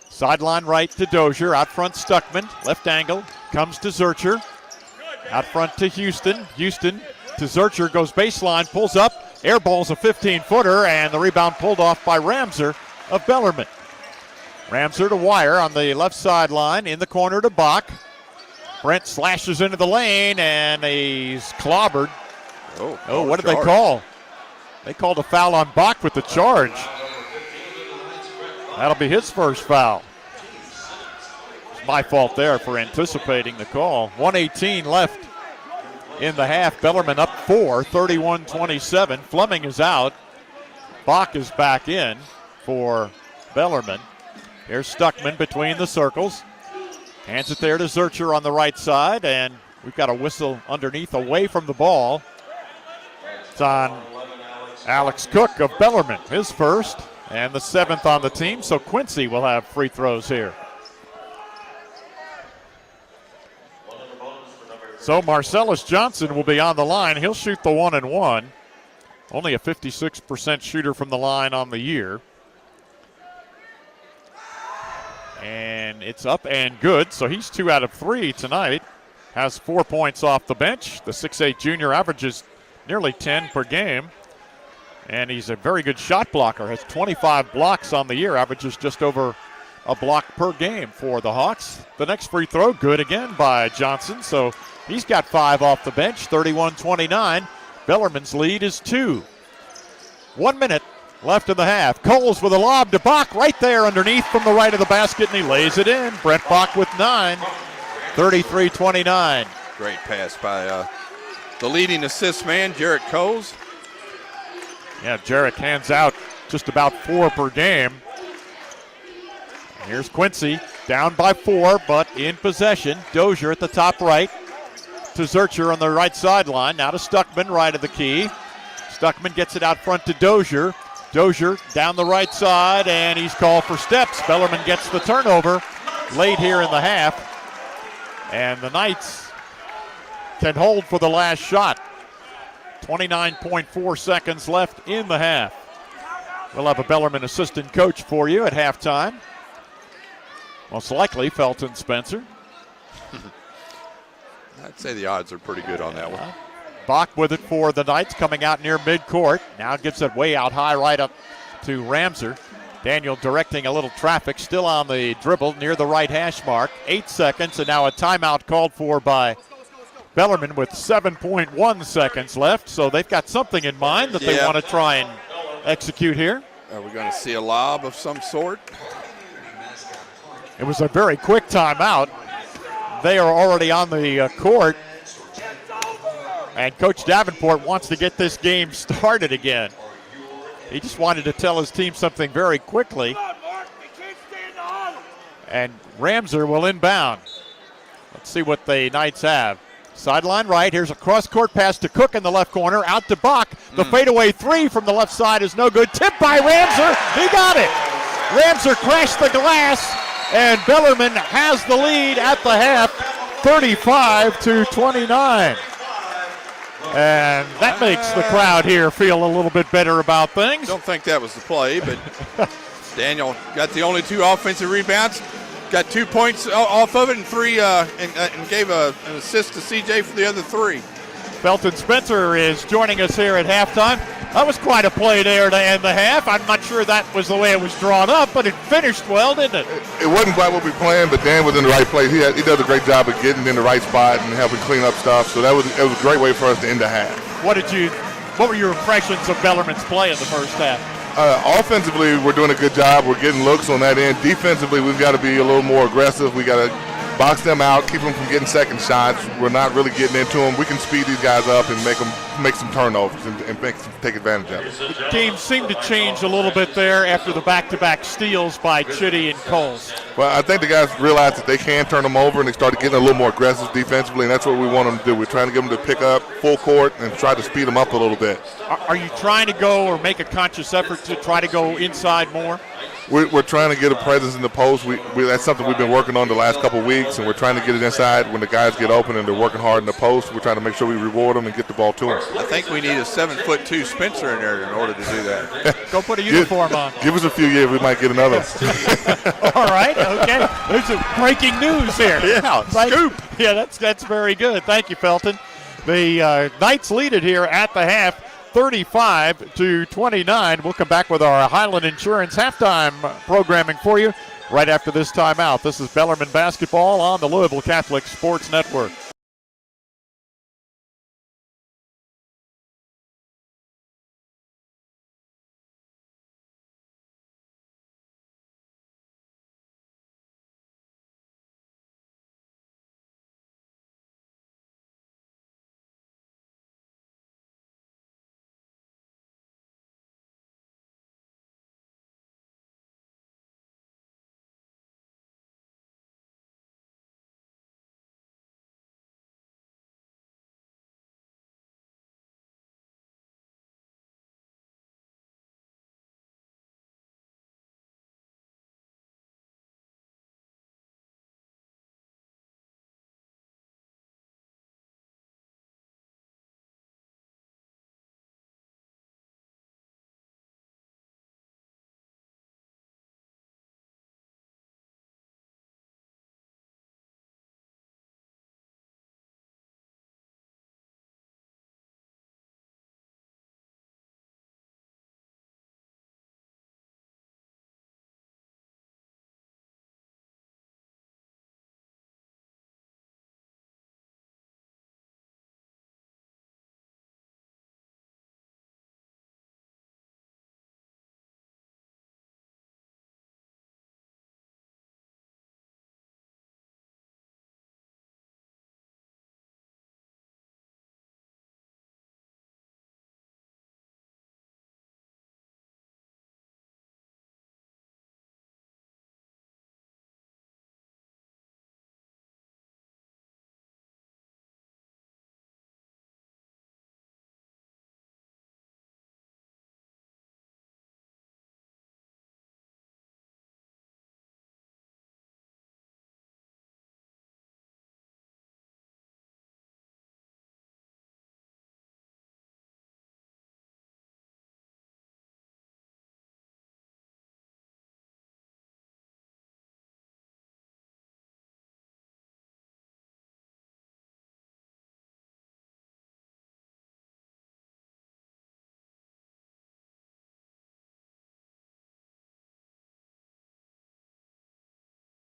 Sideline right to Dozier, out front Stuckman, left angle, comes to Zurcher. Out front to Houston. Houston to Zurcher, goes baseline, pulls up, airballs a 15-footer, and the rebound pulled off by Ramser of Bellarmine. Ramser to Wire on the left sideline, in the corner to Bach. Brent slashes into the lane, and he's clobbered. Oh, what did they call? They called a foul on Bach with the charge. That'll be his first foul. It's my fault there for anticipating the call. 1:18 left in the half. Bellarmine up 4, 31-27. Fleming is out. Bach is back in for Bellarmine. Here's Stuckman between the circles. Hands it there to Zurcher on the right side, and we've got a whistle underneath away from the ball. It's on Alex Cook of Bellarmine, his first, and the 7th on the team, so Quincy will have free throws here. So Marcellus Johnson will be on the line. He'll shoot the 1-and-1. Only a 56% shooter from the line on the year. And it's up and good, so he's 2 out of 3 tonight. Has 4 points off the bench. The 6'8 junior averages nearly 10 per game. And he's a very good shot blocker. Has 25 blocks on the year. Averages just over a block per game for the Hawks. The next free throw, good again by Johnson. So he's got 5 off the bench, 31-29. Bellarmine's lead is 2. 1 minute left in the half. Coles with a lob to Bach right there underneath from the right of the basket, and he lays it in. Brent Bach with 9, 33-29. Great pass by the leading assist man, Jarrett Coles. Yeah, Jarrett hands out just about 4 per game. Here's Quincy, down by 4, but in possession. Dozier at the top right to Zurcher on the right sideline. Now to Stuckman, right of the key. Stuckman gets it out front to Dozier. Dozier down the right side, and he's called for steps. Bellarmine gets the turnover late here in the half. And the Knights can hold for the last shot. 29.4 seconds left in the half. We'll have a Bellarmine assistant coach for you at halftime. Most likely Felton Spencer. I'd say the odds are pretty good on that one. Bach with it for the Knights, coming out near midcourt. Now gives it way out high right up to Ramser. Daniel directing a little traffic, still on the dribble near the right hash mark. 8 seconds, and now a timeout called for by Bellarmine with 7.1 seconds left. So they've got something in mind that they want to try and execute here. Are we going to see a lob of some sort? It was a very quick timeout. They are already on the court. And Coach Davenport wants to get this game started again. He just wanted to tell his team something very quickly. And Ramser will inbound. Let's see what the Knights have. Sideline right. Here's a cross-court pass to Cook in the left corner. Out to Bach. The fadeaway three from the left side is no good. Tipped by Ramser. He got it. Ramser crashed the glass, and Bellarmine has the lead at the half, 35-29. And that makes the crowd here feel a little bit better about things. Don't think that was the play, but Daniel got the only 2 offensive rebounds, got 2 points off of it, and 3 and gave an assist to CJ for the other 3. Felton Spencer is joining us here at halftime. That was quite a play there to end the half. I'm not sure that was the way it was drawn up, but it finished well, didn't it? It wasn't quite what we planned, but Dan was in the right place. He does a great job of getting in the right spot and helping clean up stuff. So it was a great way for us to end the half. What were your impressions of Bellarmine's play in the first half? Offensively, we're doing a good job. We're getting looks on that end. Defensively, we've got to be a little more aggressive. We got to box them out, keep them from getting second shots. We're not really getting into them. We can speed these guys up and make some turnovers and take advantage of it. The team seemed to change a little bit there after the back-to-back steals by Chitty and Coles. Well, I think the guys realized that they can turn them over, and they started getting a little more aggressive defensively, and that's what we want them to do. We're trying to get them to pick up full court and try to speed them up a little bit. Are you trying to go or make a conscious effort to try to go inside more? We're trying to get a presence in the post. That's something we've been working on the last couple of weeks, and we're trying to get it inside when the guys get open and they're working hard in the post. We're trying to make sure we reward them and get the ball to them. I think we need a 7'2" Spencer in there in order to do that. Go put a uniform on. Give us a few years, we might get another. All right, okay. There's some breaking news here. Yeah, scoop. Yeah, that's very good. Thank you, Felton. The Knights lead it here at the half, 35-29. We'll come back with our Highland Insurance halftime programming for you right after this timeout. This is Bellarmine basketball on the Louisville Catholic Sports Network.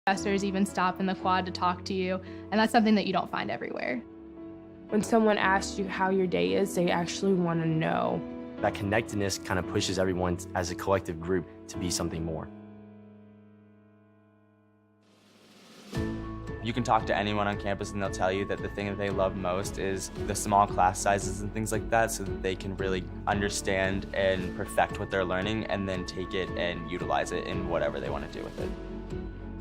Professors even stop in the quad to talk to you, and that's something that you don't find everywhere. When someone asks you how your day is, they actually want to know. That connectedness kind of pushes everyone as a collective group to be something more. You can talk to anyone on campus and they'll tell you that the thing that they love most is the small class sizes and things like that, so that they can really understand and perfect what they're learning and then take it and utilize it in whatever they want to do with it.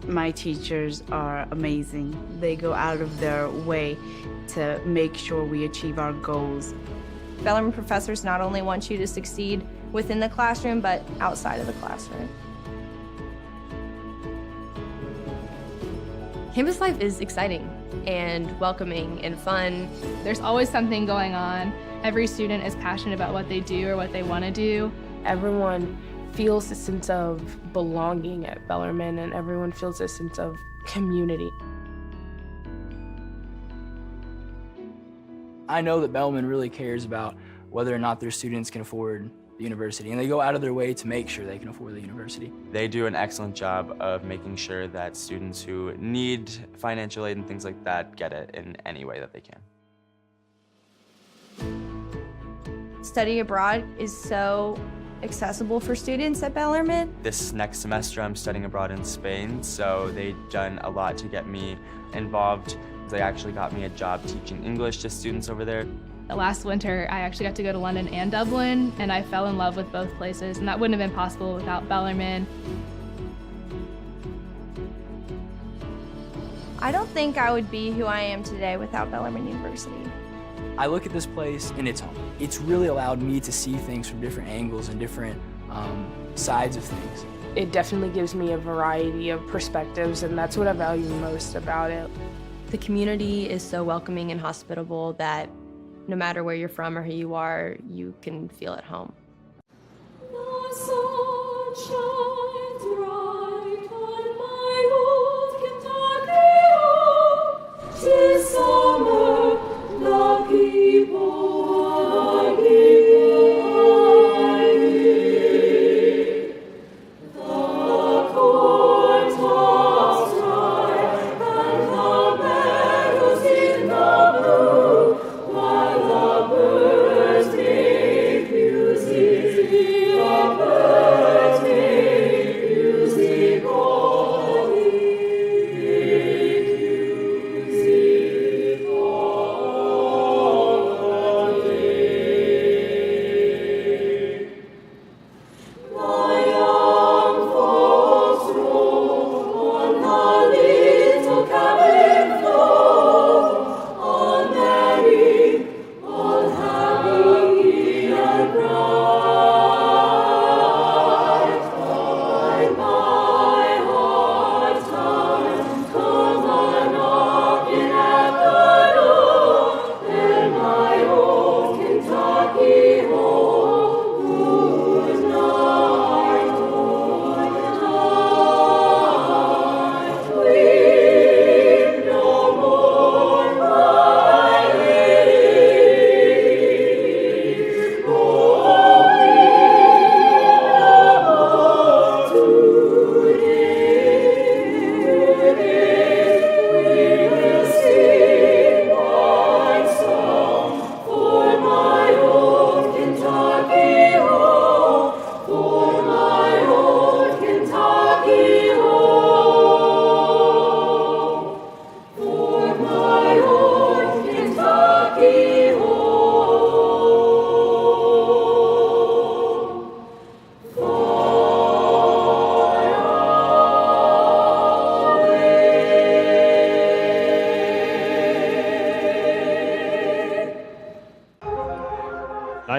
My teachers are amazing. They go out of their way to make sure we achieve our goals. Bellarmine professors not only want you to succeed within the classroom, but outside of the classroom. Campus life is exciting and welcoming and fun. There's always something going on. Every student is passionate about what they do or what they want to do. Everyone feels a sense of belonging at Bellarmine, and everyone feels a sense of community. I know that Bellarmine really cares about whether or not their students can afford the university, and they go out of their way to make sure they can afford the university. They do an excellent job of making sure that students who need financial aid and things like that get it in any way that they can. Study abroad is so accessible for students at Bellarmine. This next semester I'm studying abroad in Spain, so they've done a lot to get me involved. They actually got me a job teaching English to students over there. Last winter, I actually got to go to London and Dublin, and I fell in love with both places, and that wouldn't have been possible without Bellarmine. I don't think I would be who I am today without Bellarmine University. I look at this place and it's home. It's really allowed me to see things from different angles and different sides of things. It definitely gives me a variety of perspectives, and that's what I value most about it. The community is so welcoming and hospitable that no matter where you're from or who you are, you can feel at home.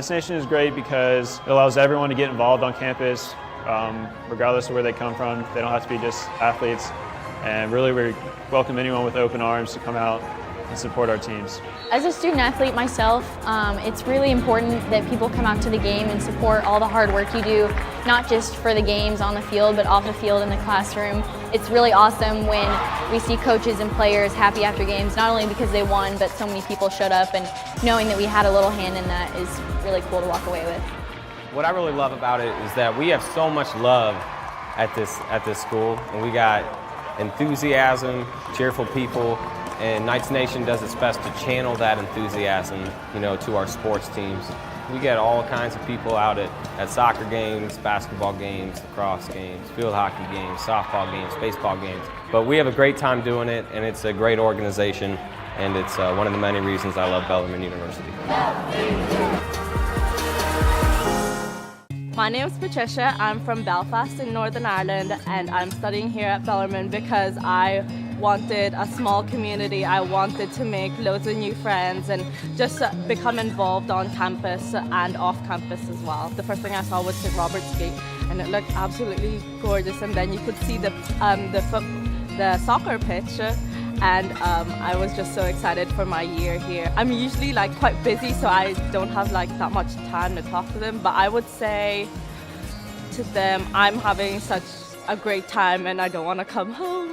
Knights Nation is great because it allows everyone to get involved on campus, regardless of where they come from. They don't have to be just athletes. And really, we welcome anyone with open arms to come out and support our teams. As a student athlete myself, it's really important that people come out to the game and support all the hard work you do, not just for the games on the field, but off the field in the classroom. It's really awesome when we see coaches and players happy after games, not only because they won, but so many people showed up, and knowing that we had a little hand in that is really cool to walk away with. What I really love about it is that we have so much love at this school, and we got enthusiasm, cheerful people, and Knights Nation does its best to channel that enthusiasm, to our sports teams. We get all kinds of people out at soccer games, basketball games, lacrosse games, field hockey games, softball games, baseball games. But we have a great time doing it, and it's a great organization, and it's one of the many reasons I love Bellarmine University. My name is Patricia. I'm from Belfast in Northern Ireland, and I'm studying here at Bellarmine because I wanted a small community. I wanted to make loads of new friends and just become involved on campus and off campus as well. The first thing I saw was St. Robert's Gate, and it looked absolutely gorgeous. And then you could see the soccer pitch. And I was just so excited for my year here. I'm usually like quite busy, so I don't have like that much time to talk to them, but I would say to them, I'm having such a great time and I don't want to come home.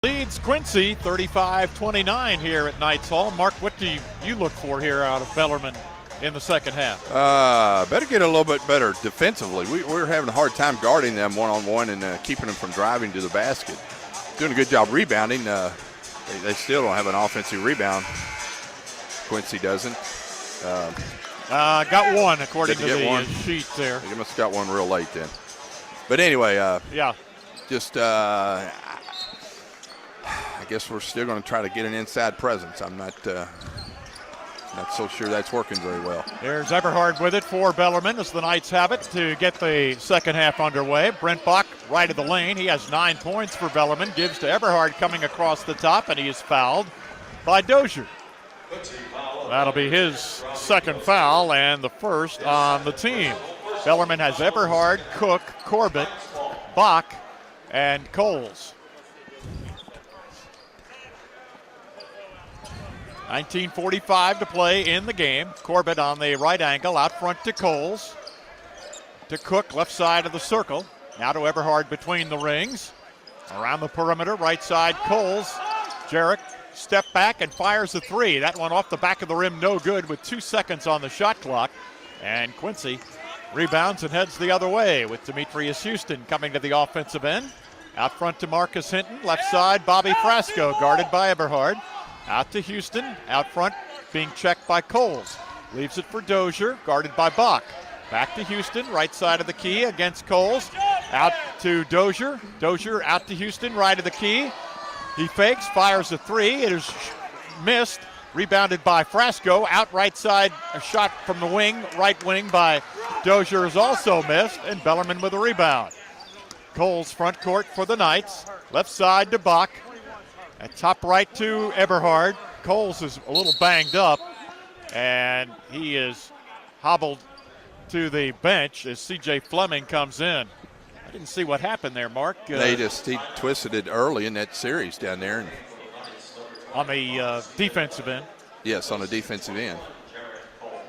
Leads Quincy 35-29 here at Knights Hall. Mark, what do you look for here out of Bellarmine in the second half? Better get a little bit better defensively. We're having a hard time guarding them one-on-one and keeping them from driving to the basket. Doing a good job rebounding. They still don't have an offensive rebound. Quincy doesn't. Got one according to the sheet there. They must have got one real late then. But anyway, yeah. Just I guess we're still going to try to get an inside presence. I'm not so sure that's working very well. There's Eberhard with it for Bellarmine as the Knights have it to get the second half underway. Brent Bach right of the lane. He has 9 points for Bellarmine. Gives to Eberhard coming across the top, and he is fouled by Dozier. That'll be his second foul and the first on the team. Bellarmine has Eberhard, Cook, Corbett, Bach, and Coles. 19:45 to play in the game. Corbett on the right angle, out front to Coles. To Cook, left side of the circle. Now to Eberhard between the rings. Around the perimeter, right side, Coles. Jarek, step back and fires a three. That one off the back of the rim, no good with 2 seconds on the shot clock. And Quincy rebounds and heads the other way with Demetrius Houston coming to the offensive end. Out front to Marcus Hinton. Left side, Bobby Frasco, guarded by Eberhard. Out to Houston, out front, being checked by Coles. Leaves it for Dozier, guarded by Bach. Back to Houston, right side of the key against Coles. Out to Dozier. Dozier out to Houston, right of the key. He fakes, fires a three. It is missed. Rebounded by Frasco. Out right side, a shot from the wing. Right wing by Dozier is also missed, and Bellarmine with a rebound. Coles front court for the Knights. Left side to Bach. At top right to Eberhard. Coles is a little banged up, and he is hobbled to the bench as C.J. Fleming comes in. I didn't see what happened there, Mark. He twisted it early in that series down there. And on the defensive end? Yes, on the defensive end.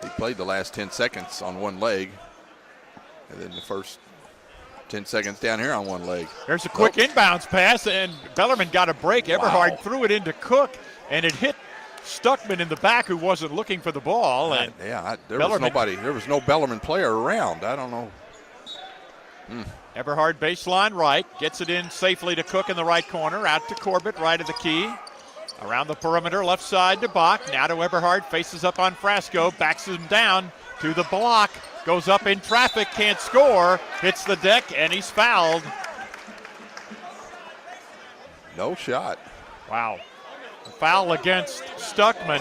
He played the last 10 seconds on one leg, and then the first 10 seconds down here on one leg. There's a quick inbounds pass, and Bellarmine got a break. Eberhard threw it into Cook, and it hit Stuckman in the back, who wasn't looking for the ball. And there was nobody. There was no Bellarmine player around. I don't know. Eberhard baseline right, gets it in safely to Cook in the right corner. Out to Corbett, right of the key. Around the perimeter, left side to Bach. Now to Eberhard, faces up on Frasco, backs him down to the block. Goes up in traffic, can't score, hits the deck, and he's fouled. No shot. Wow. A foul against Stuckman.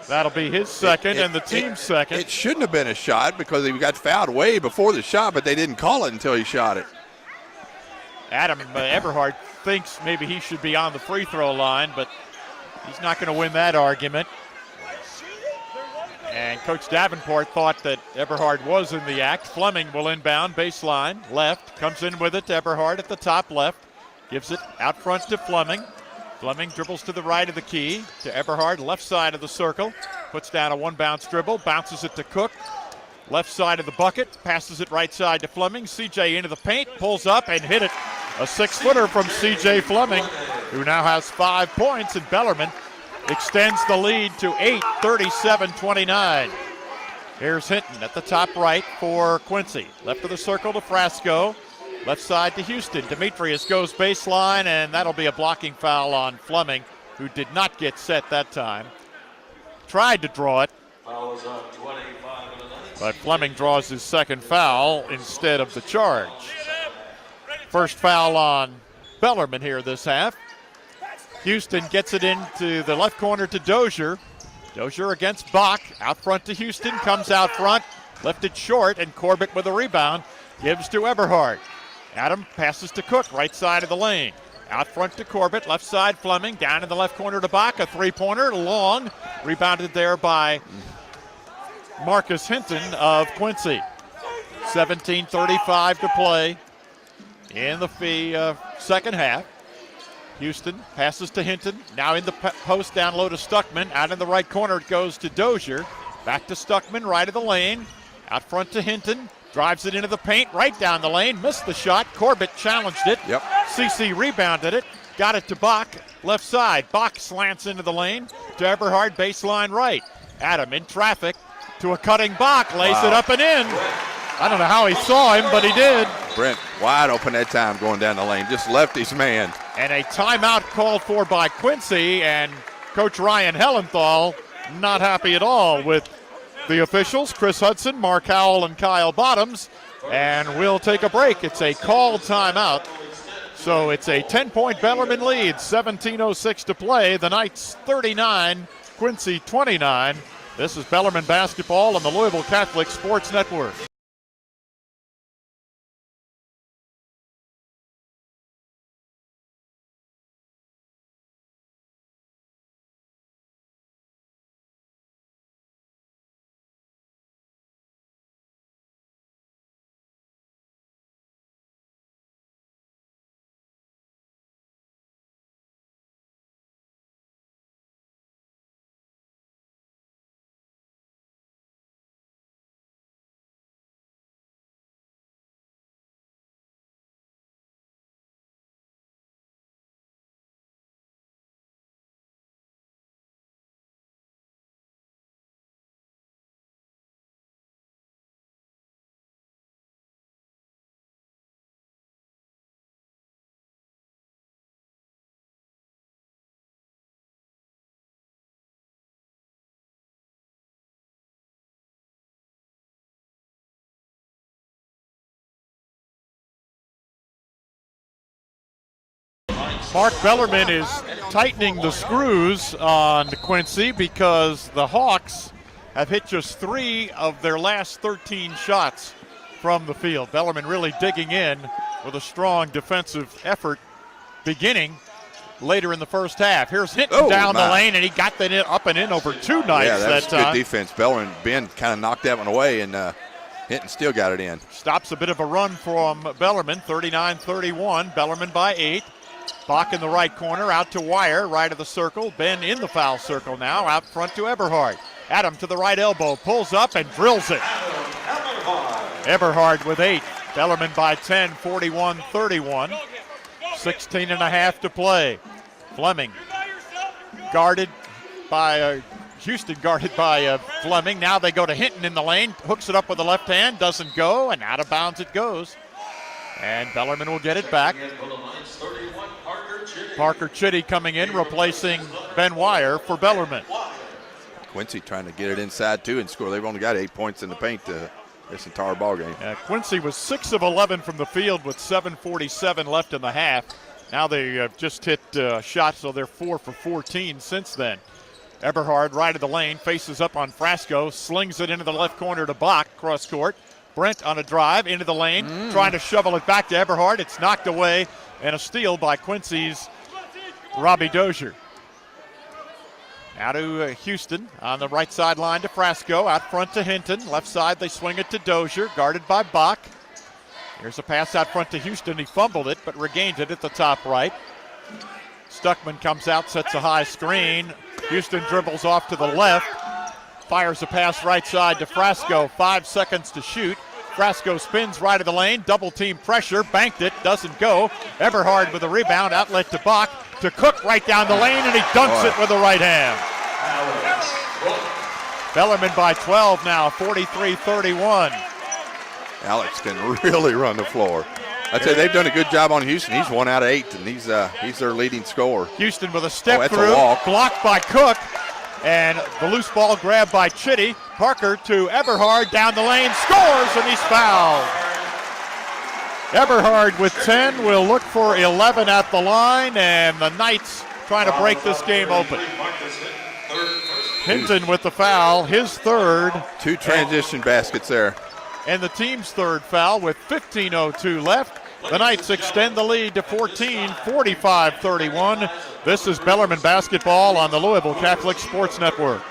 That'll be his second and the team's second. It shouldn't have been a shot because he got fouled way before the shot, but they didn't call it until he shot it. Adam Eberhard thinks maybe he should be on the free throw line, but he's not going to win that argument. And Coach Davenport thought that Eberhard was in the act. Fleming will inbound, baseline, left, comes in with it to Eberhard at the top left, gives it out front to Fleming. Fleming dribbles to the right of the key, to Eberhard, left side of the circle, puts down a one-bounce dribble, bounces it to Cook, left side of the bucket, passes it right side to Fleming. CJ into the paint, pulls up and hit it. A 6-footer from CJ Fleming, who now has 5 points, and Bellarmine extends the lead to 8, 37-29. Here's Hinton at the top right for Quincy. Left of the circle to Frasco. Left side to Houston. Demetrius goes baseline, and that'll be a blocking foul on Fleming, who did not get set that time. Tried to draw it, but Fleming draws his second foul instead of the charge. First foul on Bellarmine here this half. Houston gets it into the left corner to Dozier. Dozier against Bach. Out front to Houston. Comes out front. Lifted short, and Corbett with a rebound. Gives to Eberhard. Adam passes to Cook, right side of the lane. Out front to Corbett. Left side Fleming. Down in the left corner to Bach. A three-pointer. Long. Rebounded there by Marcus Hinton of Quincy. 17:35 to play in the second half. Houston passes to Hinton. Now in the post, down low to Stuckman. Out in the right corner, it goes to Dozier. Back to Stuckman, right of the lane. Out front to Hinton. Drives it into the paint, right down the lane, missed the shot. Corbett challenged it. Yep. CC rebounded it, got it to Bach, left side. Bach slants into the lane to Eberhard, baseline right. Adam in traffic to a cutting Bach, lays it up and in. I don't know how he saw him, but he did. Brent wide open that time going down the lane, just left his man. And a timeout called for by Quincy, and Coach Ryan Hellenthal not happy at all with the officials, Chris Hudson, Mark Howell, and Kyle Bottoms, and we'll take a break. It's a called timeout. So it's a 10-point Bellarmine lead, 17:06 to play. The Knights 39, Quincy 29. This is Bellarmine basketball on the Louisville Catholic Sports Network. Mark Bellarmine is tightening the screws on Quincy because the Hawks have hit just 3 of their last 13 shots from the field. Bellarmine really digging in with a strong defensive effort beginning later in the first half. Here's Hinton down the lane, and he got that up and in over 2 Knights. Yeah, that was time. Good defense. Bellarmine, Ben kind of knocked that one away, and Hinton still got it in. Stops a bit of a run from Bellarmine, 39-31. Bellarmine by 8. Bach in the right corner, out to Wire, right of the circle. Ben in the foul circle now, out front to Eberhard. Adam to the right elbow, pulls up and drills it. Eberhard with 8. Bellarmine by 10, 41-31. 16 and a half to play. Fleming guarded by Houston, guarded by Fleming. Now they go to Hinton in the lane, hooks it up with the left hand, doesn't go, and out of bounds it goes. And Bellarmine will get it back. Parker Chitty coming in, replacing Ben Wire for Bellarmine. Quincy trying to get it inside too and score. They've only got 8 points in the paint this entire ball game. Quincy was 6 of 11 from the field with 7:47 left in the half. Now they have just hit shots, so they're 4 for 14 since then. Eberhard right of the lane, faces up on Frasco, slings it into the left corner to Bach, cross court. Brent on a drive into the lane, trying to shovel it back to Eberhard. It's knocked away, and a steal by Quincy's Robbie Dozier. Now to Houston on the right sideline to Frasco, out front to Hinton. Left side they swing it to Dozier, guarded by Bach. Here's a pass out front to Houston. He fumbled it, but regained it at the top right. Stuckman comes out, sets a high screen. Houston dribbles off to the left. Fires a pass right side to Frasco. 5 seconds to shoot. Frasco spins right of the lane. Double team pressure. Banked it. Doesn't go. Eberhard with a rebound. Outlet to Bach. To Cook right down the lane, and he dunks it with the right hand. Bellarmine by 12 now, 43-31. Alex can really run the floor. I'd say they've done a good job on Houston. He's 1 out of 8, and he's their leading scorer. Houston with a step that's through, a walk. blocked by Cook, and the loose ball grabbed by Chitty. Parker to Eberhard, down the lane, scores, and he's fouled. Eberhard with 10 will look for 11 at the line, and the Knights trying to break this game open. Hinton with the foul, his third. 2 transition baskets there. And the team's third foul with 15:02 left. The Knights extend the lead to 14, 45-31. This is Bellarmine basketball on the Louisville Catholic Sports Network.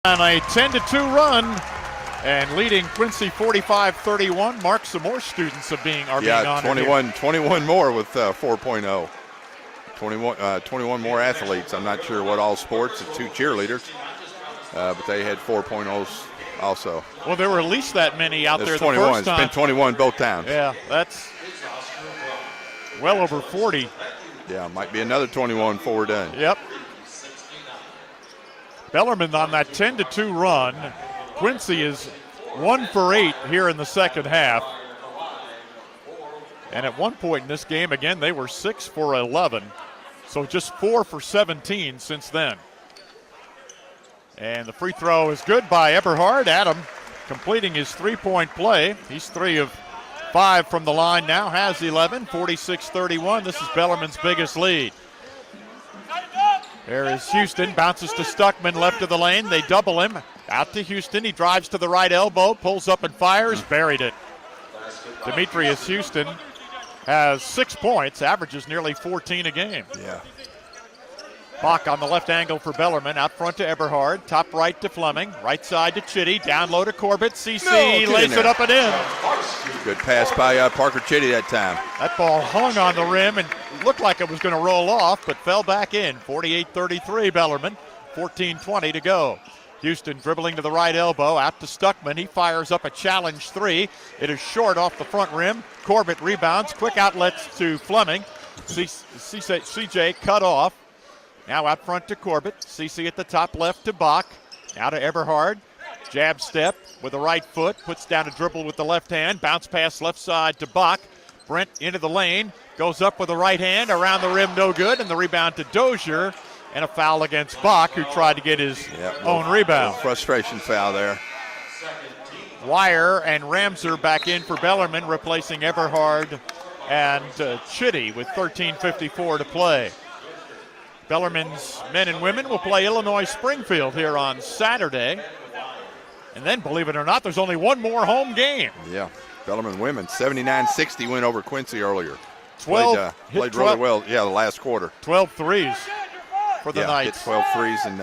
On a 10-2 run and leading Quincy 45-31. Mark, some more students are being honored 21 more with 4.0. 21 more athletes. I'm not sure what all sports. It's 2 cheerleaders, but they had 4.0s also. Well, there were at least that many out there the 21. first time. It's been 21 both times. Yeah, that's well over 40. Yeah, might be another 21 before we're done. Yep. Bellarmine on that 10-2 run. Quincy is 1 for 8 here in the second half. And at one point in this game, again, they were 6 for 11. So just 4 for 17 since then. And the free throw is good by Eberhard. Adam completing his 3-point play. He's 3 of 5 from the line now, has 11, 46-31. This is Bellarmine's biggest lead. There is Houston, bounces to Stuckman, left of the lane. They double him. Out to Houston. He drives to the right elbow, pulls up and fires, buried it. Demetrius Houston has 6 points, averages nearly 14 a game. Yeah. Bach on the left angle for Bellarmine, out front to Eberhard, top right to Fleming, right side to Chitty, down low to Corbett. CC lays it up and in. Good pass by Parker Chitty that time. That ball hung on the rim and looked like it was going to roll off, but fell back in. 48-33 Bellarmine, 14:20 to go. Houston dribbling to the right elbow, out to Stuckman. He fires up a challenge 3. It is short off the front rim. Corbett rebounds, quick outlets to Fleming. CJ cut off. Now out front to Corbett. CC at the top left to Bach. Now to Eberhard. Jab step with the right foot. Puts down a dribble with the left hand. Bounce pass left side to Bach. Brent into the lane. Goes up with the right hand. Around the rim, no good. And the rebound to Dozier. And a foul against Bach, who tried to get his own rebound. Frustration foul there. Wire and Ramser back in for Bellarmine, replacing Eberhard and Chitty with 13:54 to play. Bellarmine's men and women will play Illinois Springfield here on Saturday. And then, believe it or not, there's only one more home game. Yeah, Bellarmine women, 79-60 win over Quincy earlier. 12 played really well, the last quarter. 12 threes for the Knights. Hit 12 threes, and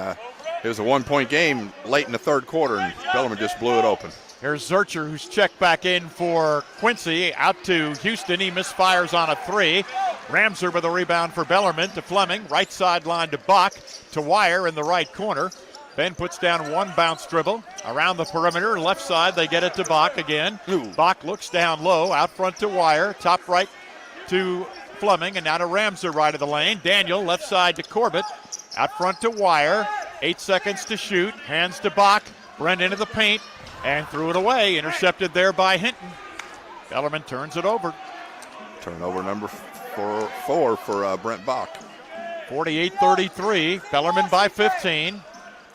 it was a 1-point game late in the third quarter, and Bellarmine just blew it open. Here's Zurcher, who's checked back in for Quincy. Out to Houston. He misfires on a 3. Ramser with a rebound for Bellarmine to Fleming. Right sideline to Bach. To Wire in the right corner. Ben puts down one bounce dribble. Around the perimeter. Left side, they get it to Bach again. Bach looks down low. Out front to Wire. Top right to Fleming. And now to Ramser right of the lane. Daniel left side to Corbett. Out front to Wire. 8 seconds to shoot. Hands to Bach. Brent into the paint. And threw it away, intercepted there by Hinton. Bellarmine turns it over. Turnover number 4 for Brent Bach. 48-33, Bellarmine by 15.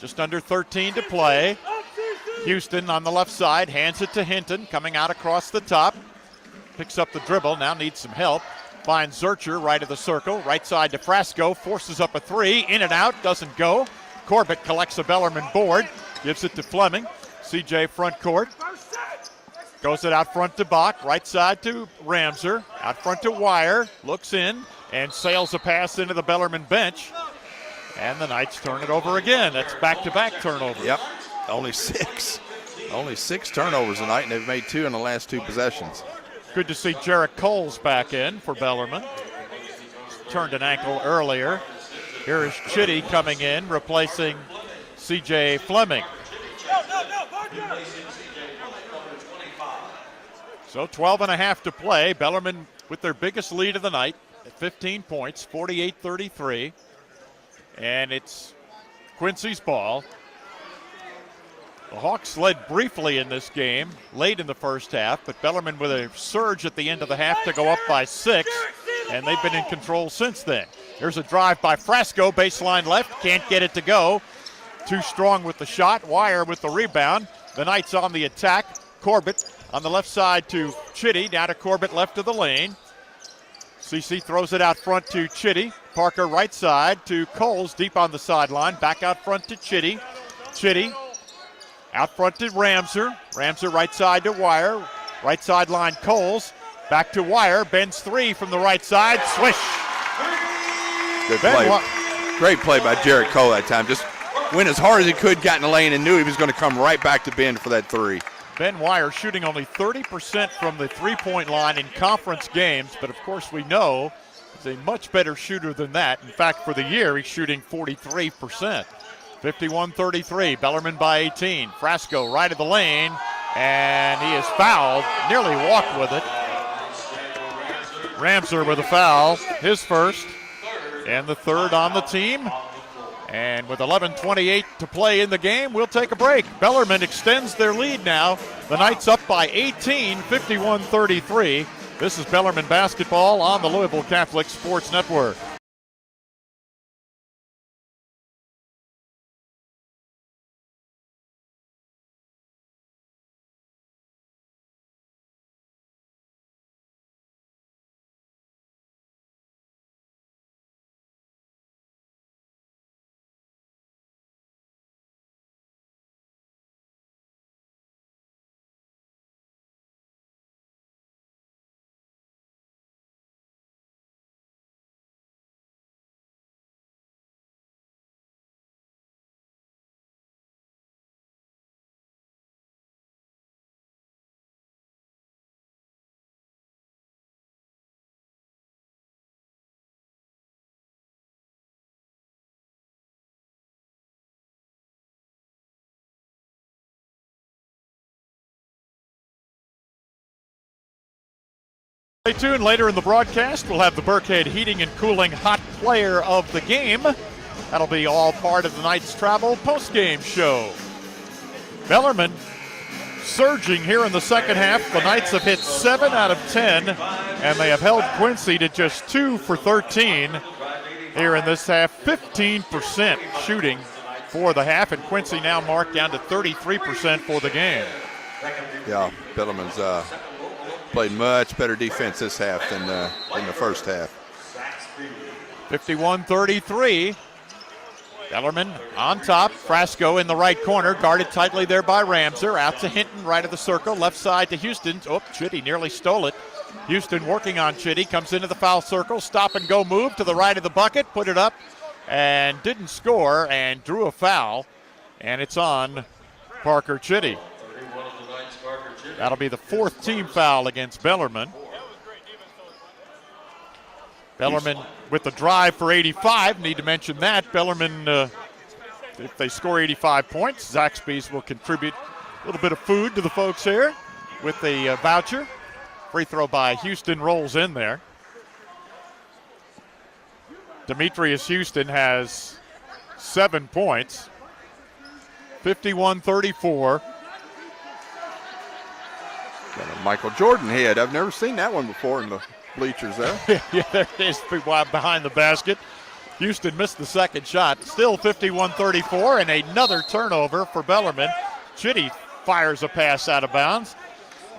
Just under 13 to play. Houston on the left side, hands it to Hinton, coming out across the top. Picks up the dribble, now needs some help. Finds Zurcher right of the circle, right side to Frasco, forces up a 3, in and out, doesn't go. Corbett collects a Bellarmine board, gives it to Fleming. CJ front court, goes it out front to Bach, right side to Ramser, out front to Wire, looks in, and sails a pass into the Bellarmine bench. And the Knights turn it over again. That's back-to-back turnovers. Yep, only 6. Only 6 turnovers tonight, and they've made 2 in the last 2 possessions. Good to see Jarrett Coles back in for Bellarmine. Turned an ankle earlier. Here is Chitty coming in, replacing CJ Fleming. So 12.5 to play. Bellarmine with their biggest lead of the night at 15 points, 48-33. And it's Quincy's ball. The Hawks led briefly in this game, late in the first half, but Bellarmine with a surge at the end of the half to go up by 6, and they've been in control since then. Here's a drive by Frasco, baseline left, can't get it to go. Too strong with the shot, Wire with the rebound. The Knights on the attack. Corbett on the left side to Chitty, down to Corbett left of the lane. CC throws it out front to Chitty. Parker right side to Coles, deep on the sideline. Back out front to Chitty. Chitty out front to Ramser. Ramser right side to Wire. Right sideline Coles. Back to Wire. Bends 3 from the right side. Swish. Good play. Great play by Jarrett Cole that time. Just went as hard as he could, got in the lane, and knew he was going to come right back to Ben for that three. Ben Wire shooting only 30% from the three-point line in conference games, but of course we know he's a much better shooter than that. In fact, for the year, he's shooting 43%. 51-33, Bellarmine by 18. Frasco right of the lane, and he is fouled, nearly walked with it. Ramser with a foul, his first, and the third on the team. And with 11:28 to play in the game, we'll take a break. Bellarmine extends their lead now. The Knights up by 18, 51-33. This is Bellarmine basketball on the Louisville Catholic Sports Network. Stay tuned. Later in the broadcast, we'll have the Burkhead Heating and Cooling Hot Player of the Game. That'll be all part of the Knights Travel postgame show. Bellarmine surging here in the second half. The Knights have hit 7 out of 10, and they have held Quincy to just 2 for 13 here in this half. 15% shooting for the half, and Quincy now marked down to 33% for the game. Yeah, Bellarmine's played much better defense this half than in the first half. 51-33. Bellarmine on top. Frasco in the right corner, guarded tightly there by Ramser. Out to Hinton, right of the circle. Left side to Houston. Oh, Chitty nearly stole it. Houston working on Chitty. Comes into the foul circle. Stop and go move to the right of the bucket. Put it up and didn't score and drew a foul. And it's on Parker Chitty. That'll be the fourth team foul against Bellarmine. Bellarmine with the drive for 85. Need to mention that. Bellarmine, if they score 85 points, Zaxby's will contribute a little bit of food to the folks here with the voucher. Free throw by Houston rolls in there. Demetrius Houston has 7 points. 51-34. Got a Michael Jordan head. I've never seen that one before in the bleachers there. Yeah, there it is behind the basket. Houston missed the second shot. Still 51-34, and another turnover for Bellarmine. Chitty fires a pass out of bounds.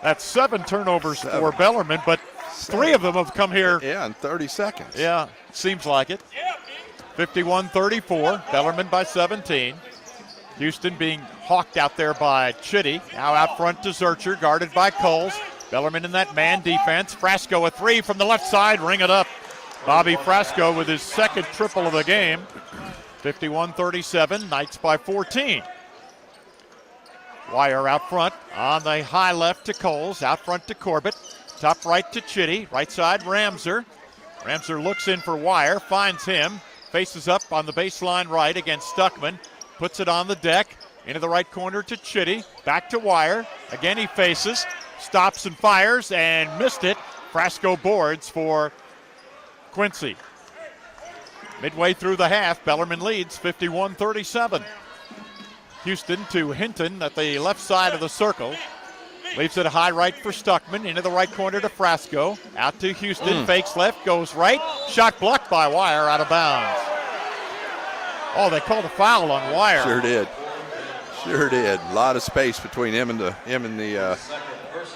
That's 7 turnovers for Bellarmine, but 3 of them have come here. Yeah, in 30 seconds. Yeah, seems like it. 51-34, Bellarmine by 17. Houston being hawked out there by Chitty. Now out front to Zurcher, guarded by Coles. Bellarmine in that man defense. Frasco a 3 from the left side, ring it up. Bobby Frasco with his second triple of the game. 51-37, Knights by 14. Wire out front on the high left to Coles, out front to Corbett. Top right to Chitty, right side Ramser. Ramser looks in for Wire, finds him, faces up on the baseline right against Stuckman. Puts it on the deck, into the right corner to Chitty, back to Wire. Again he faces, stops and fires, and missed it. Frasco boards for Quincy. Midway through the half, Bellarmine leads 51-37. Houston to Hinton at the left side of the circle. Leaves it high right for Stuckman, into the right corner to Frasco. Out to Houston, fakes left, goes right. Shot blocked by Wire, out of bounds. Oh, they called a foul on Wire. Sure did. Sure did. A lot of space between him and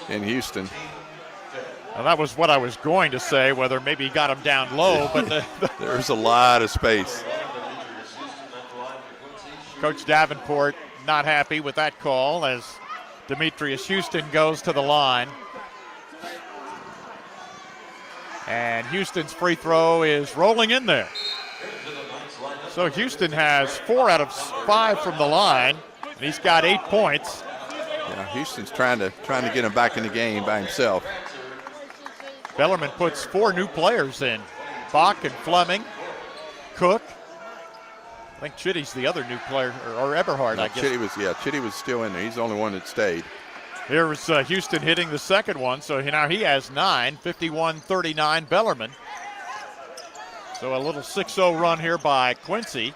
in Houston. Well, that was what I was going to say, whether maybe he got him down low, but there's a lot of space. Coach Davenport not happy with that call as Demetrius Houston goes to the line. And Houston's free throw is rolling in there. So Houston has 4 out of 5 from the line, and he's got 8 points. Yeah, Houston's trying to get him back in the game by himself. Bellarmine puts 4 new players in. Bach and Fleming, Cook. I think Chitty's the other new player, or Eberhard, No, I guess. Chitty was still in there. He's the only one that stayed. Here's Houston hitting the second one, so now he has 9, 51-39 Bellarmine. So a little 6-0 run here by Quincy,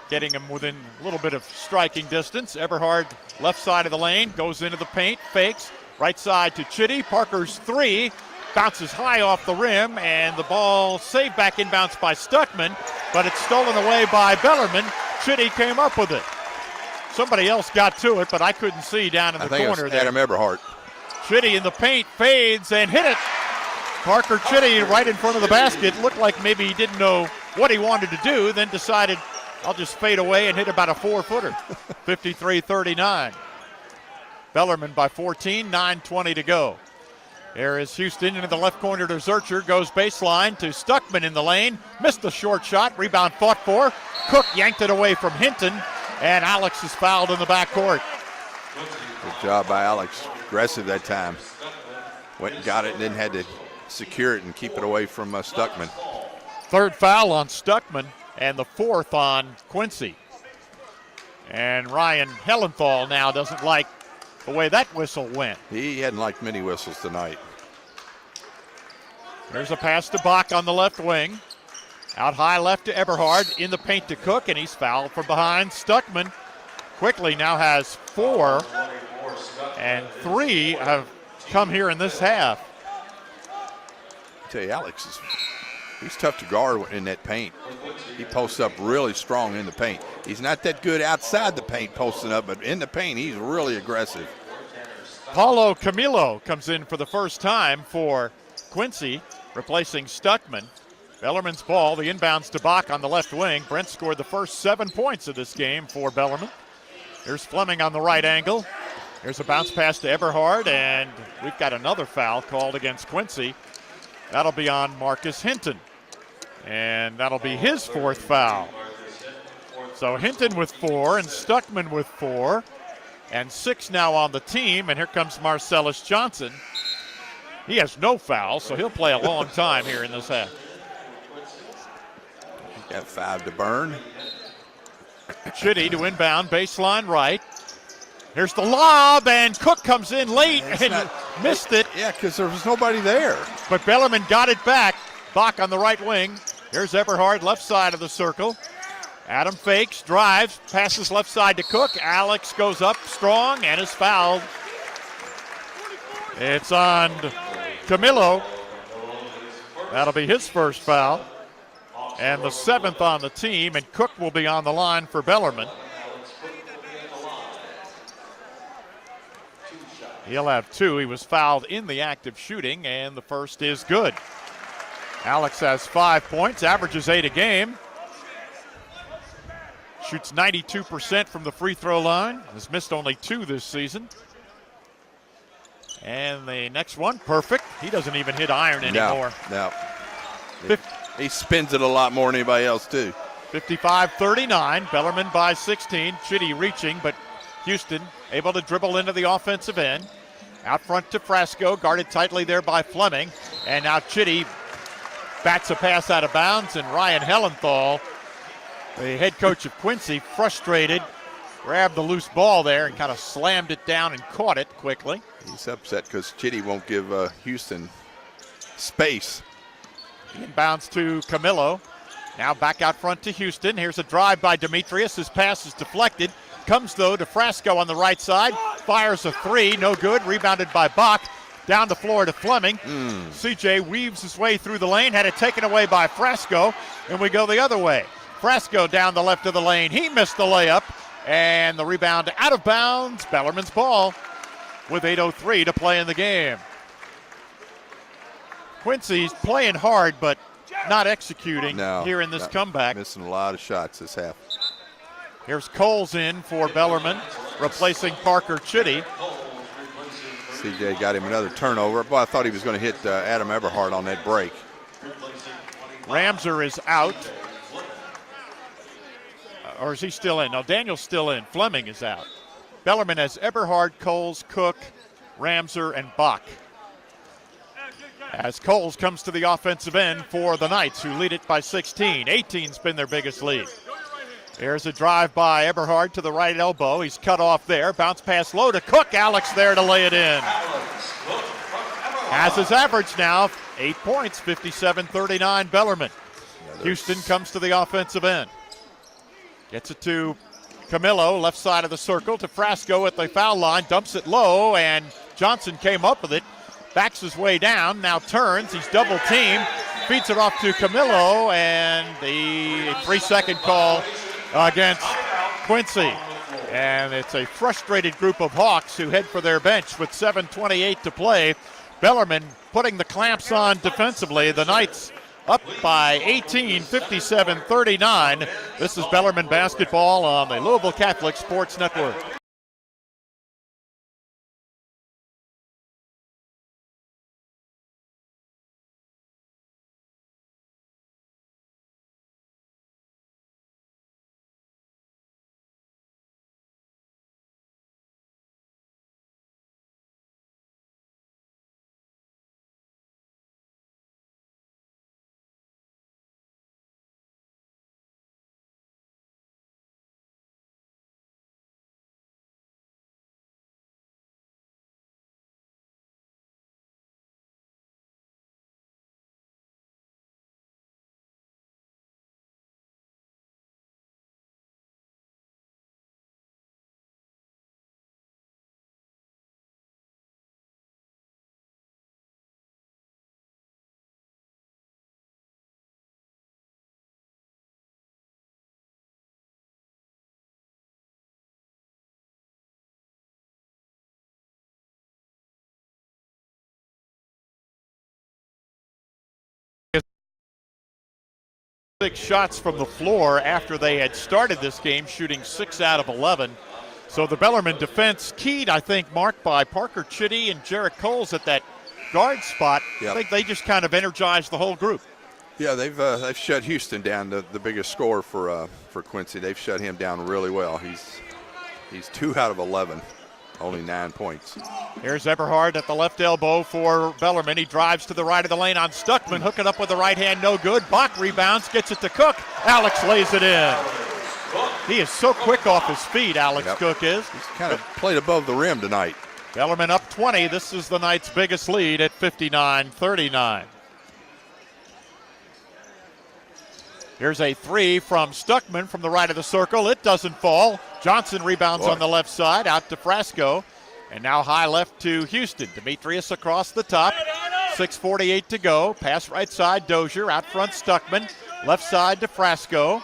getting him within a little bit of striking distance. Eberhard, left side of the lane, goes into the paint, fakes, right side to Chitty. Parker's 3, bounces high off the rim, and the ball saved back inbounds by Stuckman, but it's stolen away by Bellarmine. Chitty came up with it. Somebody else got to it, but I couldn't see down in the corner I think it was there. Adam Eberhard. Chitty in the paint, fades and hit it. Parker Chitty right in front of the basket. Looked like maybe he didn't know what he wanted to do, then decided, I'll just fade away and hit about a 4-footer. 53-39. Bellarmine by 14, 9:20 to go. Here is Houston into the left corner to Zurcher, goes baseline to Stuckman in the lane. Missed the short shot, rebound fought for. Cook yanked it away from Hinton, and Alex is fouled in the backcourt. Good job by Alex. Aggressive that time. Went and got it and then had to secure it and keep it away from Stuckman. Third foul on Stuckman and the 4th on Quincy. And Ryan Hellenthal now doesn't like the way that whistle went. He hadn't liked many whistles tonight. There's a pass to Bach on the left wing. Out high left to Eberhard, in the paint to Cook, and he's fouled from behind. Stuckman quickly now has 4, and 3 have come here in this half. I tell you, Alex he's tough to guard in that paint. He posts up really strong in the paint. He's not that good outside the paint posting up, but in the paint he's really aggressive. Paulo Camilo comes in for the first time for Quincy, replacing Stuckman. Bellarmine's ball, the inbounds to Bach on the left wing. Brent scored the first 7 points of this game for Bellarmine. Here's Fleming on the right angle. Here's a bounce pass to Eberhard, and we've got another foul called against Quincy. That'll be on Marcus Hinton, and that'll be his 4th foul. So Hinton with 4 and Stuckman with 4, and 6 now on the team, and here comes Marcellus Johnson. He has no foul, so he'll play a long time here in this half. Got 5 to burn. Chitty to inbound, baseline right. Here's the lob, and Cook comes in late and missed it. Yeah, because there was nobody there. But Bellarmine got it back. Bach on the right wing. Here's Eberhard, left side of the circle. Adam fakes, drives, passes left side to Cook. Alex goes up strong and is fouled. It's on Camilo. That'll be his first foul. And the 7th on the team, and Cook will be on the line for Bellarmine. He'll have 2. He was fouled in the act of shooting, and the first is good. Alex has 5 points, averages 8 a game. Shoots 92% from the free throw line. Has missed only 2 this season. And the next one, perfect. He doesn't even hit iron anymore. No. He spins it a lot more than anybody else, too. 55-39, Bellarmine by 16. Chitty reaching, but Houston able to dribble into the offensive end. Out front to Frasco, guarded tightly there by Fleming. And now Chitty bats a pass out of bounds, and Ryan Hellenthal, the head coach of Quincy, frustrated, grabbed the loose ball there and kind of slammed it down and caught it quickly. He's upset because Chitty won't give Houston space. Inbounds to Camilo. Now back out front to Houston. Here's a drive by Demetrius. His pass is deflected. Comes, though, to Frasco on the right side. Fires a 3. No good. Rebounded by Bach. Down the floor to Fleming. CJ weaves his way through the lane. Had it taken away by Frasco. And we go the other way. Frasco down the left of the lane. He missed the layup. And the rebound out of bounds. Bellarmine's ball with 8:03 to play in the game. Quincy's playing hard, but not executing here in this comeback. Missing a lot of shots this half. Here's Coles in for Bellarmine, replacing Parker Chitty. CJ got him another turnover. Boy, I thought he was going to hit Adam Eberhard on that break. Ramser is out. or is he still in? No, Daniel's still in. Fleming is out. Bellarmine has Eberhard, Coles, Cook, Ramser, and Bach. As Coles comes to the offensive end for the Knights, who lead it by 16. 18's been their biggest lead. Here's a drive by Eberhard to the right elbow. He's cut off there. Bounce pass low to Cook. Alex there to lay it in. Has his average now. 8 points, 57-39 Bellarmine. Houston comes to the offensive end. Gets it to Camillo, left side of the circle, to Frasco at the foul line. Dumps it low, and Johnson came up with it. Backs his way down, now turns. He's double teamed. Feeds it off to Camillo, and the 3-second call against Quincy. And it's a frustrated group of Hawks who head for their bench with 7:28 to play. Bellarmine putting the clamps on defensively. The Knights up by 18, 57-39. This is Bellarmine basketball on the Louisville Catholic Sports Network. Six shots from the floor after they had started this game, shooting 6 out of 11. So the Bellarmine defense keyed, I think, marked by Parker Chitty and Jarrett Coles at that guard spot. Yep. I think they just kind of energized the whole group. Yeah, they've shut Houston down, the biggest scorer for Quincy. They've shut him down really well. He's 2 out of 11. Only 9 points. Here's Eberhard at the left elbow for Bellarmine. He drives to the right of the lane on Stuckman. Hooking up with the right hand, no good. Bach rebounds, gets it to Cook. Alex lays it in. He is so quick off his feet, Alex Cook is. He's kind of played above the rim tonight. Bellarmine up 20. This is the Knights' biggest lead at 59-39. Here's a 3 from Stuckman from the right of the circle. It doesn't fall. Johnson rebounds on the left side, out to Frasco. And now high left to Houston. Demetrius across the top. 6:48 to go. Pass right side, Dozier. Out front, Stuckman. Left side to Frasco.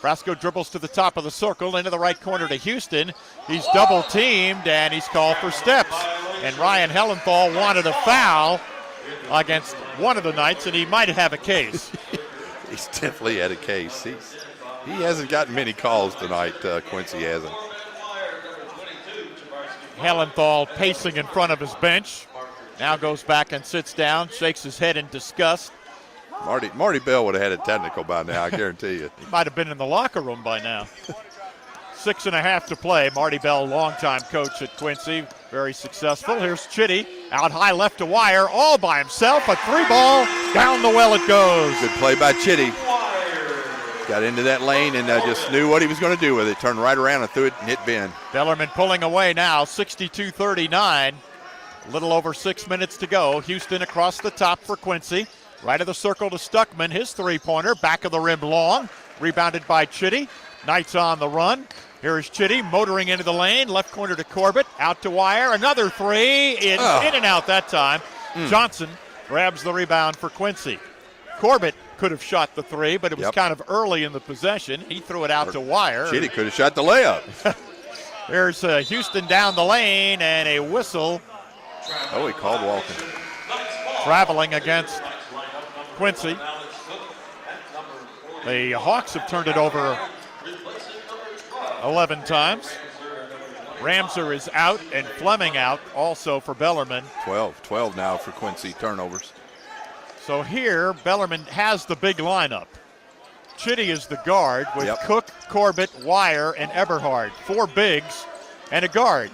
Frasco dribbles to the top of the circle, into the right corner to Houston. He's double teamed, and he's called for steps. And Ryan Hellenthal wanted a foul against one of the Knights, and he might have a case. He's definitely had a case. He hasn't gotten many calls tonight, Quincy hasn't. Hellenthal pacing in front of his bench. Now goes back and sits down, shakes his head in disgust. Marty Bell would have had a technical by now, I guarantee you. He might have been in the locker room by now. 6.5 to play. Marty Bell, longtime coach at Quincy, very successful. Here's Chitty, out high left to Wire, all by himself. A 3-ball, down the well it goes. Good play by Chitty. Got into that lane and just knew what he was going to do with it. Turned right around and threw it and hit Ben. Bellarmine pulling away now, 62-39. A little over 6 minutes to go. Houston across the top for Quincy. Right of the circle to Stuckman, his three-pointer, back of the rim long. Rebounded by Chitty. Knights on the run. Here is Chitty motoring into the lane. Left corner to Corbett. Out to Wire. Another 3. In and out that time. Johnson grabs the rebound for Quincy. Corbett could have shot the 3, but it was kind of early in the possession. He threw it out to Wire. Chitty could have shot the layup. There's Houston down the lane and a whistle. Oh, he called walking. Traveling against Quincy. The Hawks have turned it over 11 times. Ramser is out and Fleming out also for Bellarmine. 12 now for Quincy turnovers. So here, Bellarmine has the big lineup. Chitty is the guard with Cook, Corbett, Wire, and Eberhard. 4 bigs and a guard.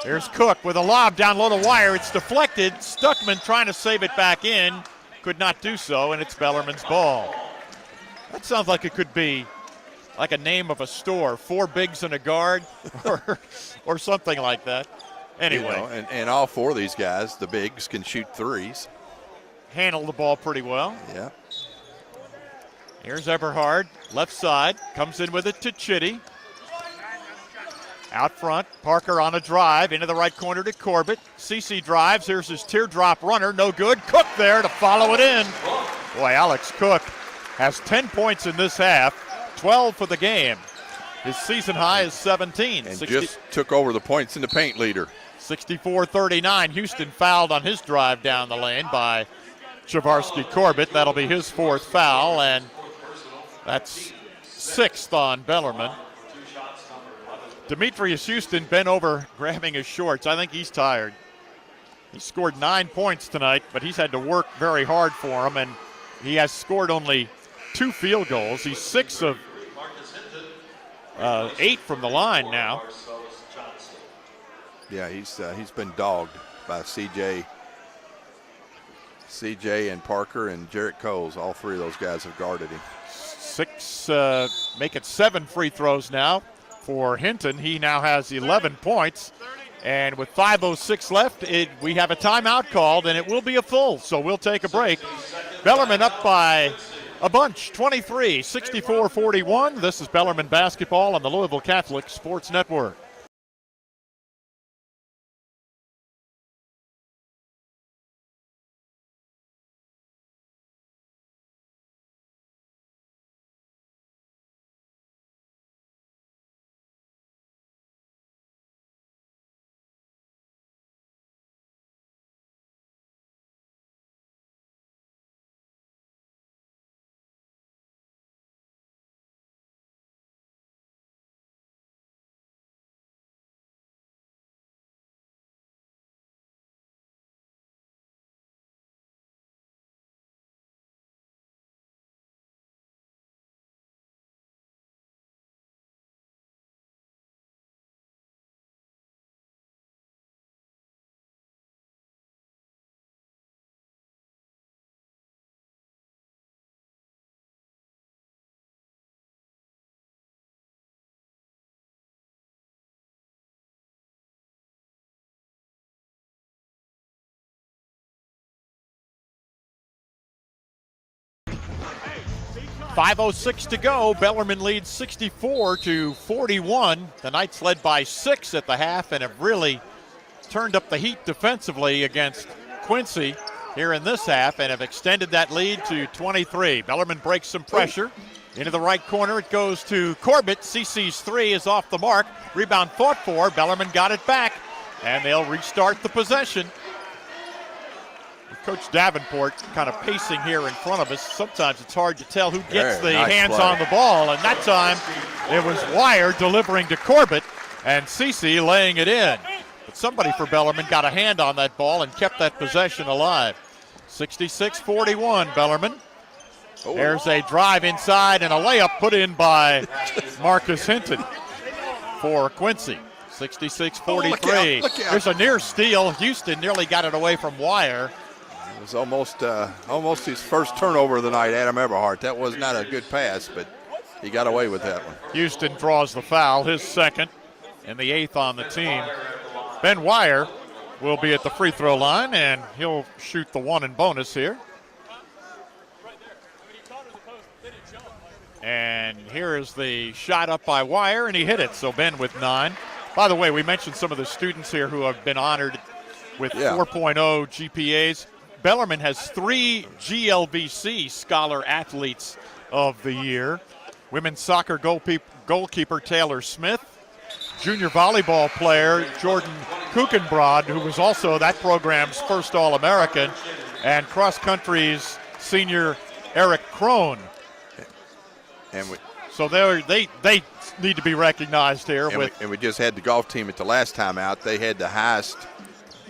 There's Cook with a lob down low to Wire. It's deflected. Stuckman trying to save it back in. Could not do so, and it's Bellarmine's ball. That sounds like it could be like a name of a store, 4 bigs and a guard, or something like that. Anyway. And all 4 of these guys, the bigs, can shoot threes. Handle the ball pretty well. Yeah. Here's Eberhard, left side, comes in with it to Chitty. Out front, Parker on a drive, into the right corner to Corbett. CC drives, here's his teardrop runner, no good. Cook there to follow it in. Boy, Alex Cook has 10 points in this half, 12 for the game. His season high is 17. And just took over the points in the paint leader. 64-39, Houston fouled on his drive down the lane by Chavarsky Corbett. That'll be his 4th foul, and that's 6th on Bellarmine. Demetrius Houston bent over grabbing his shorts. I think he's tired. He scored 9 points tonight, but he's had to work very hard for him, and he has scored only 2 field goals. He's 6 of 8 from the line now. Yeah, he's been dogged by CJ and Parker and Jarrett Coles. All 3 of those guys have guarded him. 6, make it 7 free throws now for Hinton. He now has 11 points. And with 5:06 left, we have a timeout called, and it will be a full, so we'll take a break. Bellarmine up by a bunch, 23, 64-41. This is Bellarmine basketball on the Louisville Catholic Sports Network. .506 to go. Bellarmine leads 64-41. The Knights led by 6 at the half and have really turned up the heat defensively against Quincy here in this half and have extended that lead to 23. Bellarmine breaks some pressure. Into the right corner, it goes to Corbett. CC's 3 is off the mark. Rebound fought for. Bellarmine got it back, and they'll restart the possession. Coach Davenport kind of pacing here in front of us. Sometimes it's hard to tell who gets the hands on the ball, and that time it was Wire delivering to Corbett and Cece laying it in. But somebody for Bellarmine got a hand on that ball and kept that possession alive. 66-41, Bellarmine. Oh. There's a drive inside and a layup put in by Marcus Hinton for Quincy. 66-43. Look out. There's a near steal. Houston nearly got it away from Wire. It was almost his first turnover of the night, Adam Eberhard. That was not a good pass, but he got away with that one. Houston draws the foul, his second, and the 8th on the team. Ben Wire will be at the free throw line, and he'll shoot the 1 in bonus here. And here is the shot up by Wire, and he hit it, so Ben with 9. By the way, we mentioned some of the students here who have been honored with 4.0 GPAs. Bellarmine has 3 GLVC Scholar Athletes of the Year. Women's soccer goalkeeper Taylor Smith. Junior volleyball player Jordan Kuchenbrod, who was also that program's first All-American. And cross country's senior Eric Krohn. So they need to be recognized here. And we just had the golf team at the last time out. They had the highest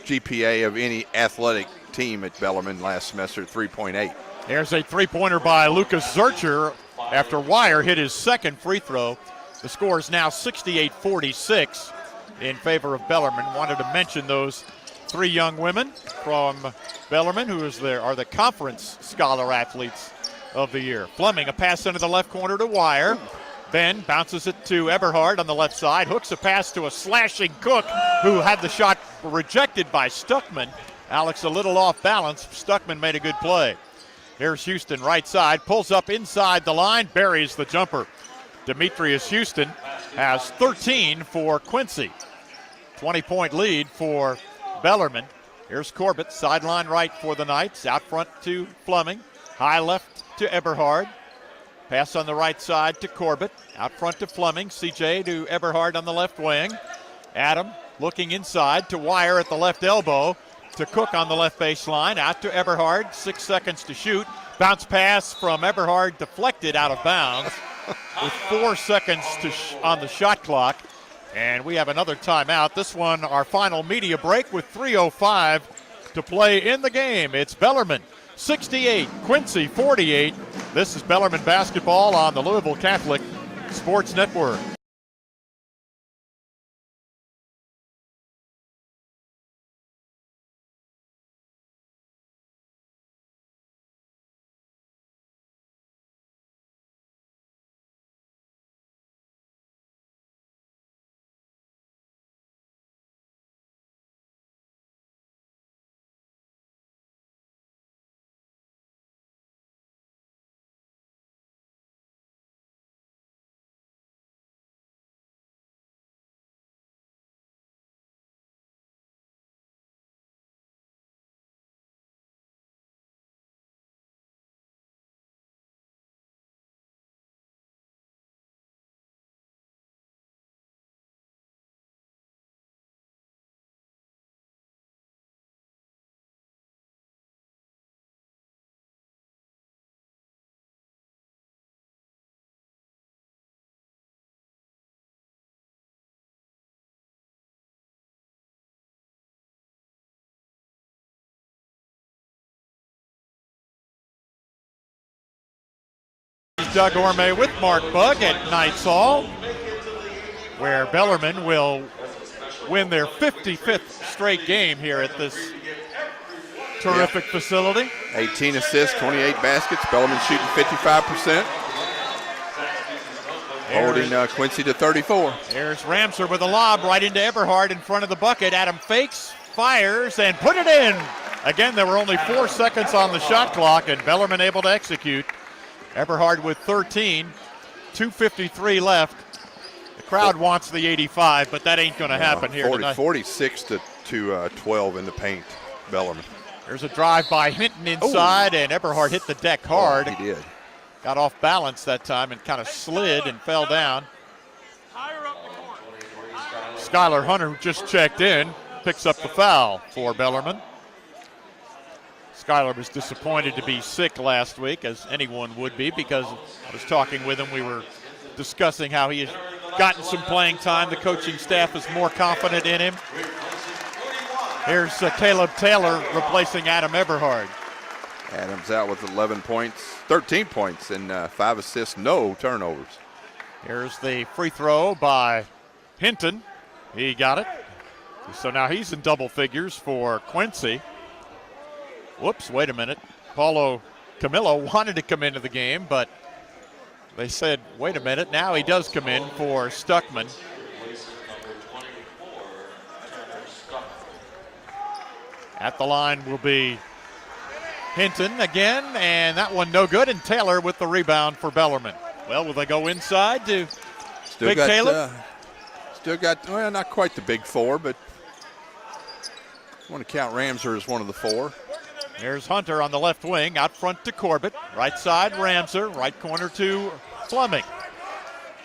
GPA of any athletic team at Bellarmine last semester, 3.8. There's a three-pointer by Lucas Zurcher after Wire hit his second free throw. The score is now 68-46 in favor of Bellarmine. Wanted to mention those 3 young women from Bellarmine who are the conference scholar athletes of the year. Fleming, a pass into the left corner to Wire. Ben bounces it to Eberhard on the left side, hooks a pass to a slashing Cook who had the shot rejected by Stuckman. Alex a little off balance. Stuckman made a good play. Here's Houston right side, pulls up inside the line, buries the jumper. Demetrius Houston has 13 for Quincy. 20-point lead for Bellarmine. Here's Corbett, sideline right for the Knights, out front to Fleming, high left to Eberhard. Pass on the right side to Corbett. Out front to Fleming. CJ to Eberhard on the left wing. Adam looking inside to Wire at the left elbow. To Cook on the left baseline. Out to Eberhard. 6 seconds to shoot. Bounce pass from Eberhard deflected out of bounds with 4 seconds on the shot clock. And we have another timeout. This one, our final media break with 3:05 to play in the game. It's Bellarmine 68, Quincy 48. This is Bellarmine basketball on the Louisville Catholic Sports Network. Doug Orme with Mark Bugg at Knights Hall, where Bellarmine will win their 55th straight game here at this terrific facility. 18 assists, 28 baskets. Bellarmine shooting 55%. Holding Quincy to 34. There's Ramser with a lob right into Eberhard in front of the bucket. Adam fakes, fires, and put it in. Again, there were only 4 seconds on the shot clock, and Bellarmine able to execute. Eberhard with 13, 2:53 left. The crowd wants the 85, but that ain't going to happen here tonight. 46 to 12 in the paint, Bellarmine. There's a drive by Hinton inside, and Eberhard hit the deck hard. He did. Got off balance that time and kind of slid and fell down. Skylar Hunter, who just checked in, picks up the foul for Bellarmine. Skylar was disappointed to be sick last week, as anyone would be, because I was talking with him. We were discussing how he has gotten some playing time. The coaching staff is more confident in him. Here's Caleb Taylor replacing Adam Eberhard. Adam's out with 13 points, and 5 assists, no turnovers. Here's the free throw by Hinton. He got it. So now he's in double figures for Quincy. Whoops, wait a minute. Paulo Camillo wanted to come into the game, but they said, wait a minute, now he does come in for Stuckman. At the line will be Hinton again, and that one no good, and Taylor with the rebound for Bellarmine. Well, will they go inside to Big Caleb? Still got, well, not quite the big 4, but I want to count Ramser as one of the 4. There's Hunter on the left wing, out front to Corbett. Right side, Ramser. Right corner to Fleming.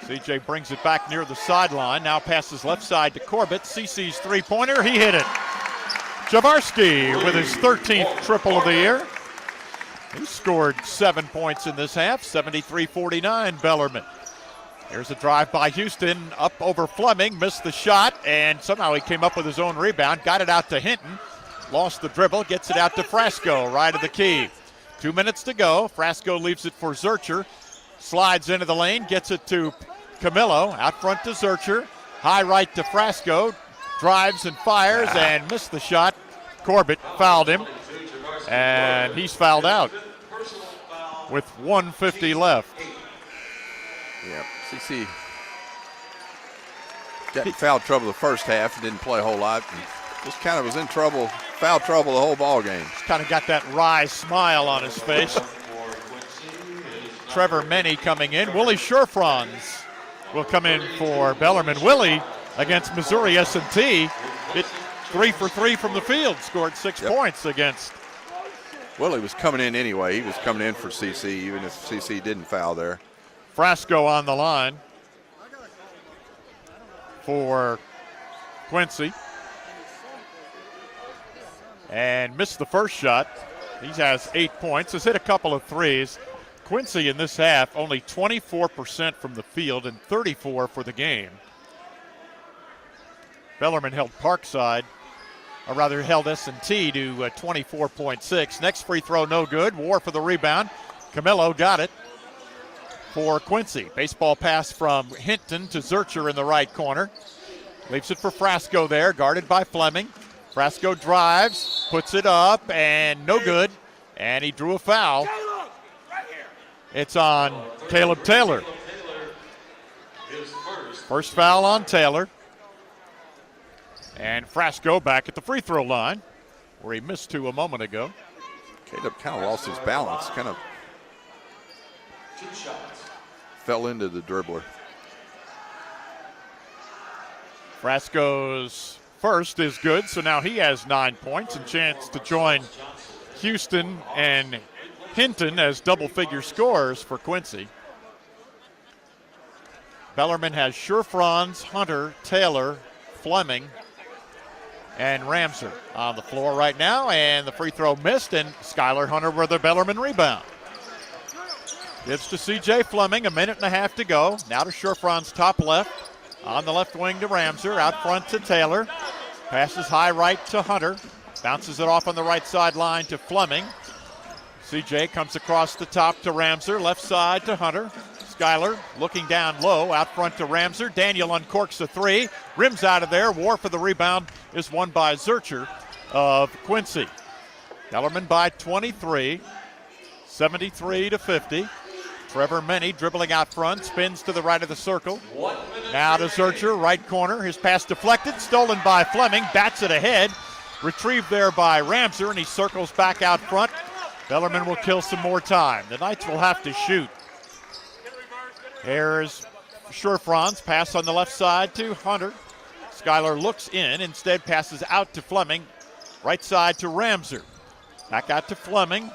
CJ brings it back near the sideline. Now passes left side to Corbett. CC's three-pointer. He hit it. Javarski with his 13th triple of the year. He scored 7 points in this half. 73-49 Bellarmine. Here's a drive by Houston. Up over Fleming. Missed the shot. And somehow he came up with his own rebound. Got it out to Hinton. Lost the dribble, gets it out to Frasco, right of the key. 2 minutes to go. Frasco leaves it for Zurcher. Slides into the lane, gets it to Camillo. Out front to Zurcher. High right to Frasco. Drives and fires and missed the shot. Corbett fouled him, and he's fouled out with 1:50 left. Yeah, CC got in foul trouble the first half and didn't play a whole lot. And just kind of was in trouble, foul trouble the whole ball game. He's kind of got that wry smile on his face. Trevor Menny coming in. Willie Sherfrons will come in for Bellarmine. Willie against Missouri S&T hit 3 for 3 from the field, scored 6 points against. Willie was coming in anyway. He was coming in for CC, even if CC didn't foul there. Frasco on the line for Quincy. And missed the first shot. He has 8 points, has hit a couple of threes. Quincy in this half only 24% from the field and 34% for the game. Bellarmine held Parkside, or rather held S&T to 24.6. Next free throw no good. War for the rebound. Camillo got it for Quincy. Baseball pass from Hinton to Zurcher in the right corner. Leaves it for Frasco there, guarded by Fleming. Frasco drives, puts it up, and no good. And he drew a foul. It's on Caleb Taylor. First foul on Taylor. And Frasco back at the free throw line, where he missed 2 a moment ago. Caleb kind of lost his balance, kind of fell into the dribbler. Frasco's first is good, so now he has 9 points and chance to join Houston and Hinton as double-figure scorers for Quincy. Bellarmine has Sherfrons, Hunter, Taylor, Fleming, and Ramser on the floor right now, and the free throw missed, and Skylar Hunter with the Bellarmine rebound. Gives to C.J. Fleming, 1.5 minutes to go. Now to Sherfrons top left, on the left wing to Ramser, out front to Taylor. Passes high right to Hunter, bounces it off on the right sideline to Fleming. C.J. comes across the top to Ramser, left side to Hunter. Skylar looking down low, out front to Ramser. Daniel uncorks a 3, rims out of there. War for the rebound is won by Zurcher of Quincy. Bellarmine by 23, 73-50. Trevor Menny dribbling out front, spins to the right of the circle. Now to Zurcher, right corner. His pass deflected, stolen by Fleming, bats it ahead. Retrieved there by Ramser, and he circles back out front. Bellarmine will kill some more time. The Knights will have to shoot. Here's Sherfrons, pass on the left side to Hunter. Skylar looks in, instead passes out to Fleming. Right side to Ramser. Back out to Fleming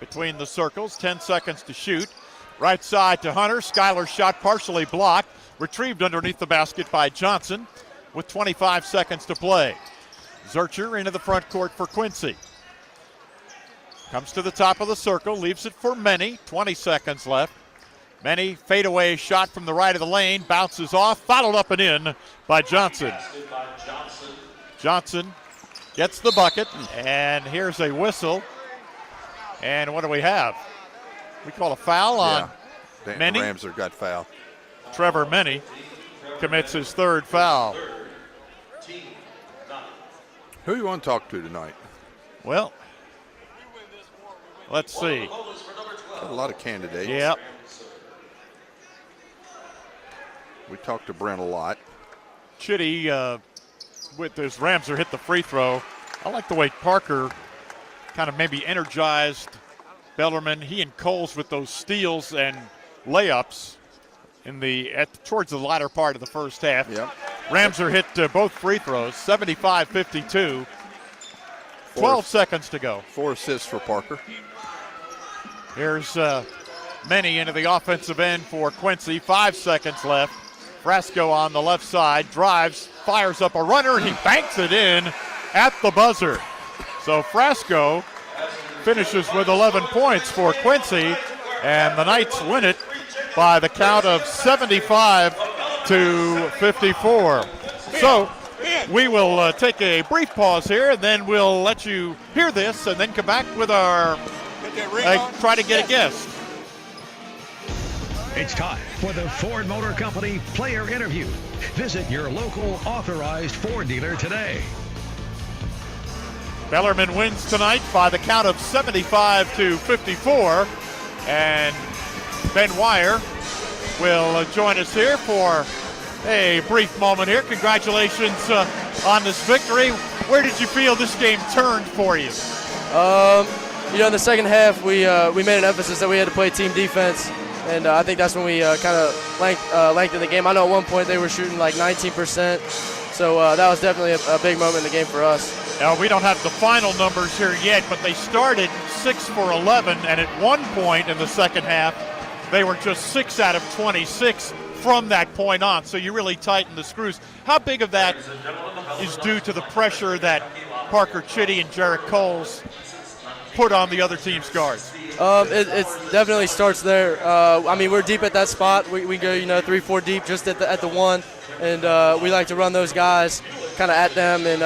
between the circles, 10 seconds to shoot. Right side to Hunter. Skylar's shot partially blocked. Retrieved underneath the basket by Johnson with 25 seconds to play. Zurcher into the front court for Quincy. Comes to the top of the circle, leaves it for Menny, 20 seconds left. Menny, fadeaway shot from the right of the lane, bounces off, followed up and in by Johnson. Johnson gets the bucket, and here's a whistle. And what do we have? We call a foul on Menny. Ramser got fouled. Trevor Menny commits his 3rd foul. Who you want to talk to tonight? Well, let's see. Got a lot of candidates. Yep. We talked to Brent a lot. Chitty, with his Ramser hit the free throw. I like the way Parker kind of maybe energized Bellarmine. He and Coles with those steals and layups towards the latter part of the first half. Yep. Ramser hit both free throws, 75-52. 12 seconds to go. 4 assists for Parker. Here's Menny into the offensive end for Quincy. 5 seconds left. Frasco on the left side, drives, fires up a runner, and he banks it in at the buzzer. So Frasco finishes with 11 points for Quincy, and the Knights win it by the count of 75-54. So we will take a brief pause here, and then we'll let you hear this, and then come back with our try to get a guest. It's time for the Ford Motor Company Player Interview. Visit your local authorized Ford dealer today. Bellarmine wins tonight by the count of 75-54. And Ben Wire will join us here for a brief moment here. Congratulations on this victory. Where did you feel this game turned for you? In the second half, we made an emphasis that we had to play team defense, and I think that's when we kind of lengthened the game. I know at one point they were shooting like 19%, so that was definitely a big moment in the game for us. Now, we don't have the final numbers here yet, but they started 6 for 11, and at one point in the second half, they were just 6 out of 26 from that point on, so you really tightened the screws. How big of that is due to the pressure that Parker Chitty and Jarrett Coles put on the other team's guards? It definitely starts there. We're deep at that spot. We go, 3-4 deep just at the one, and we like to run those guys kind of at them, and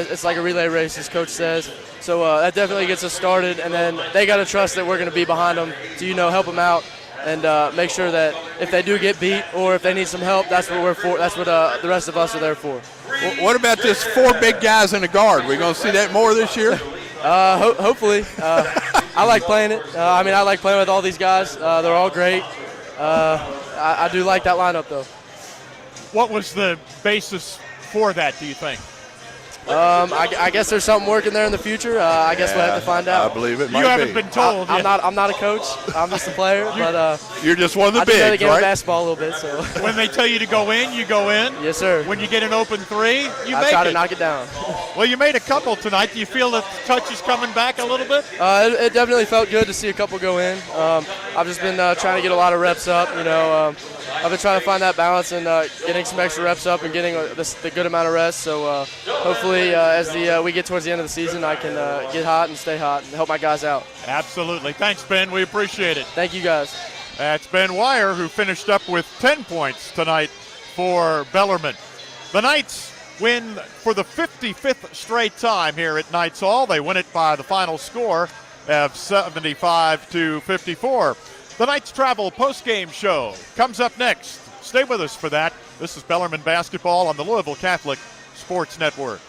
it's like a relay race, as Coach says. So that definitely gets us started, and then they got to trust that we're going to be behind them to help them out and make sure that if they do get beat or if they need some help, that's what we're for. That's what the rest of us are there for. What about this 4 big guys in the guard? We're going to see that more this year? Hopefully. I like playing it. I like playing with all these guys. They're all great. I do like that lineup, though. What was the basis for that, do you think? I guess there's something working there in the future. I guess we'll have to find out. I believe it might You haven't been told yet. I'm not a coach. I'm just a player. But you're just one of the I do know the bigs, game right? of basketball a little bit. So when they tell you to go in, you go in. Yes, sir. When you get an open three, you I make try it. to knock it down. Well, you made a couple tonight. Do you feel that the touch is coming back a little bit? It definitely felt good to see a couple go in. I've just been trying to get a lot of reps up. I've been trying to find that balance and getting some extra reps up and getting the good amount of rest. So hopefully, as we get towards the end of the season, I can get hot and stay hot and help my guys out. Absolutely. Thanks, Ben. We appreciate it. Thank you, guys. That's Ben Wire, who finished up with 10 points tonight for Bellarmine. The Knights win for the 55th straight time here at Knights Hall. They win it by the final score of 75-54. The Knights Travel postgame show comes up next. Stay with us for that. This is Bellarmine basketball on the Louisville Catholic Sports Network.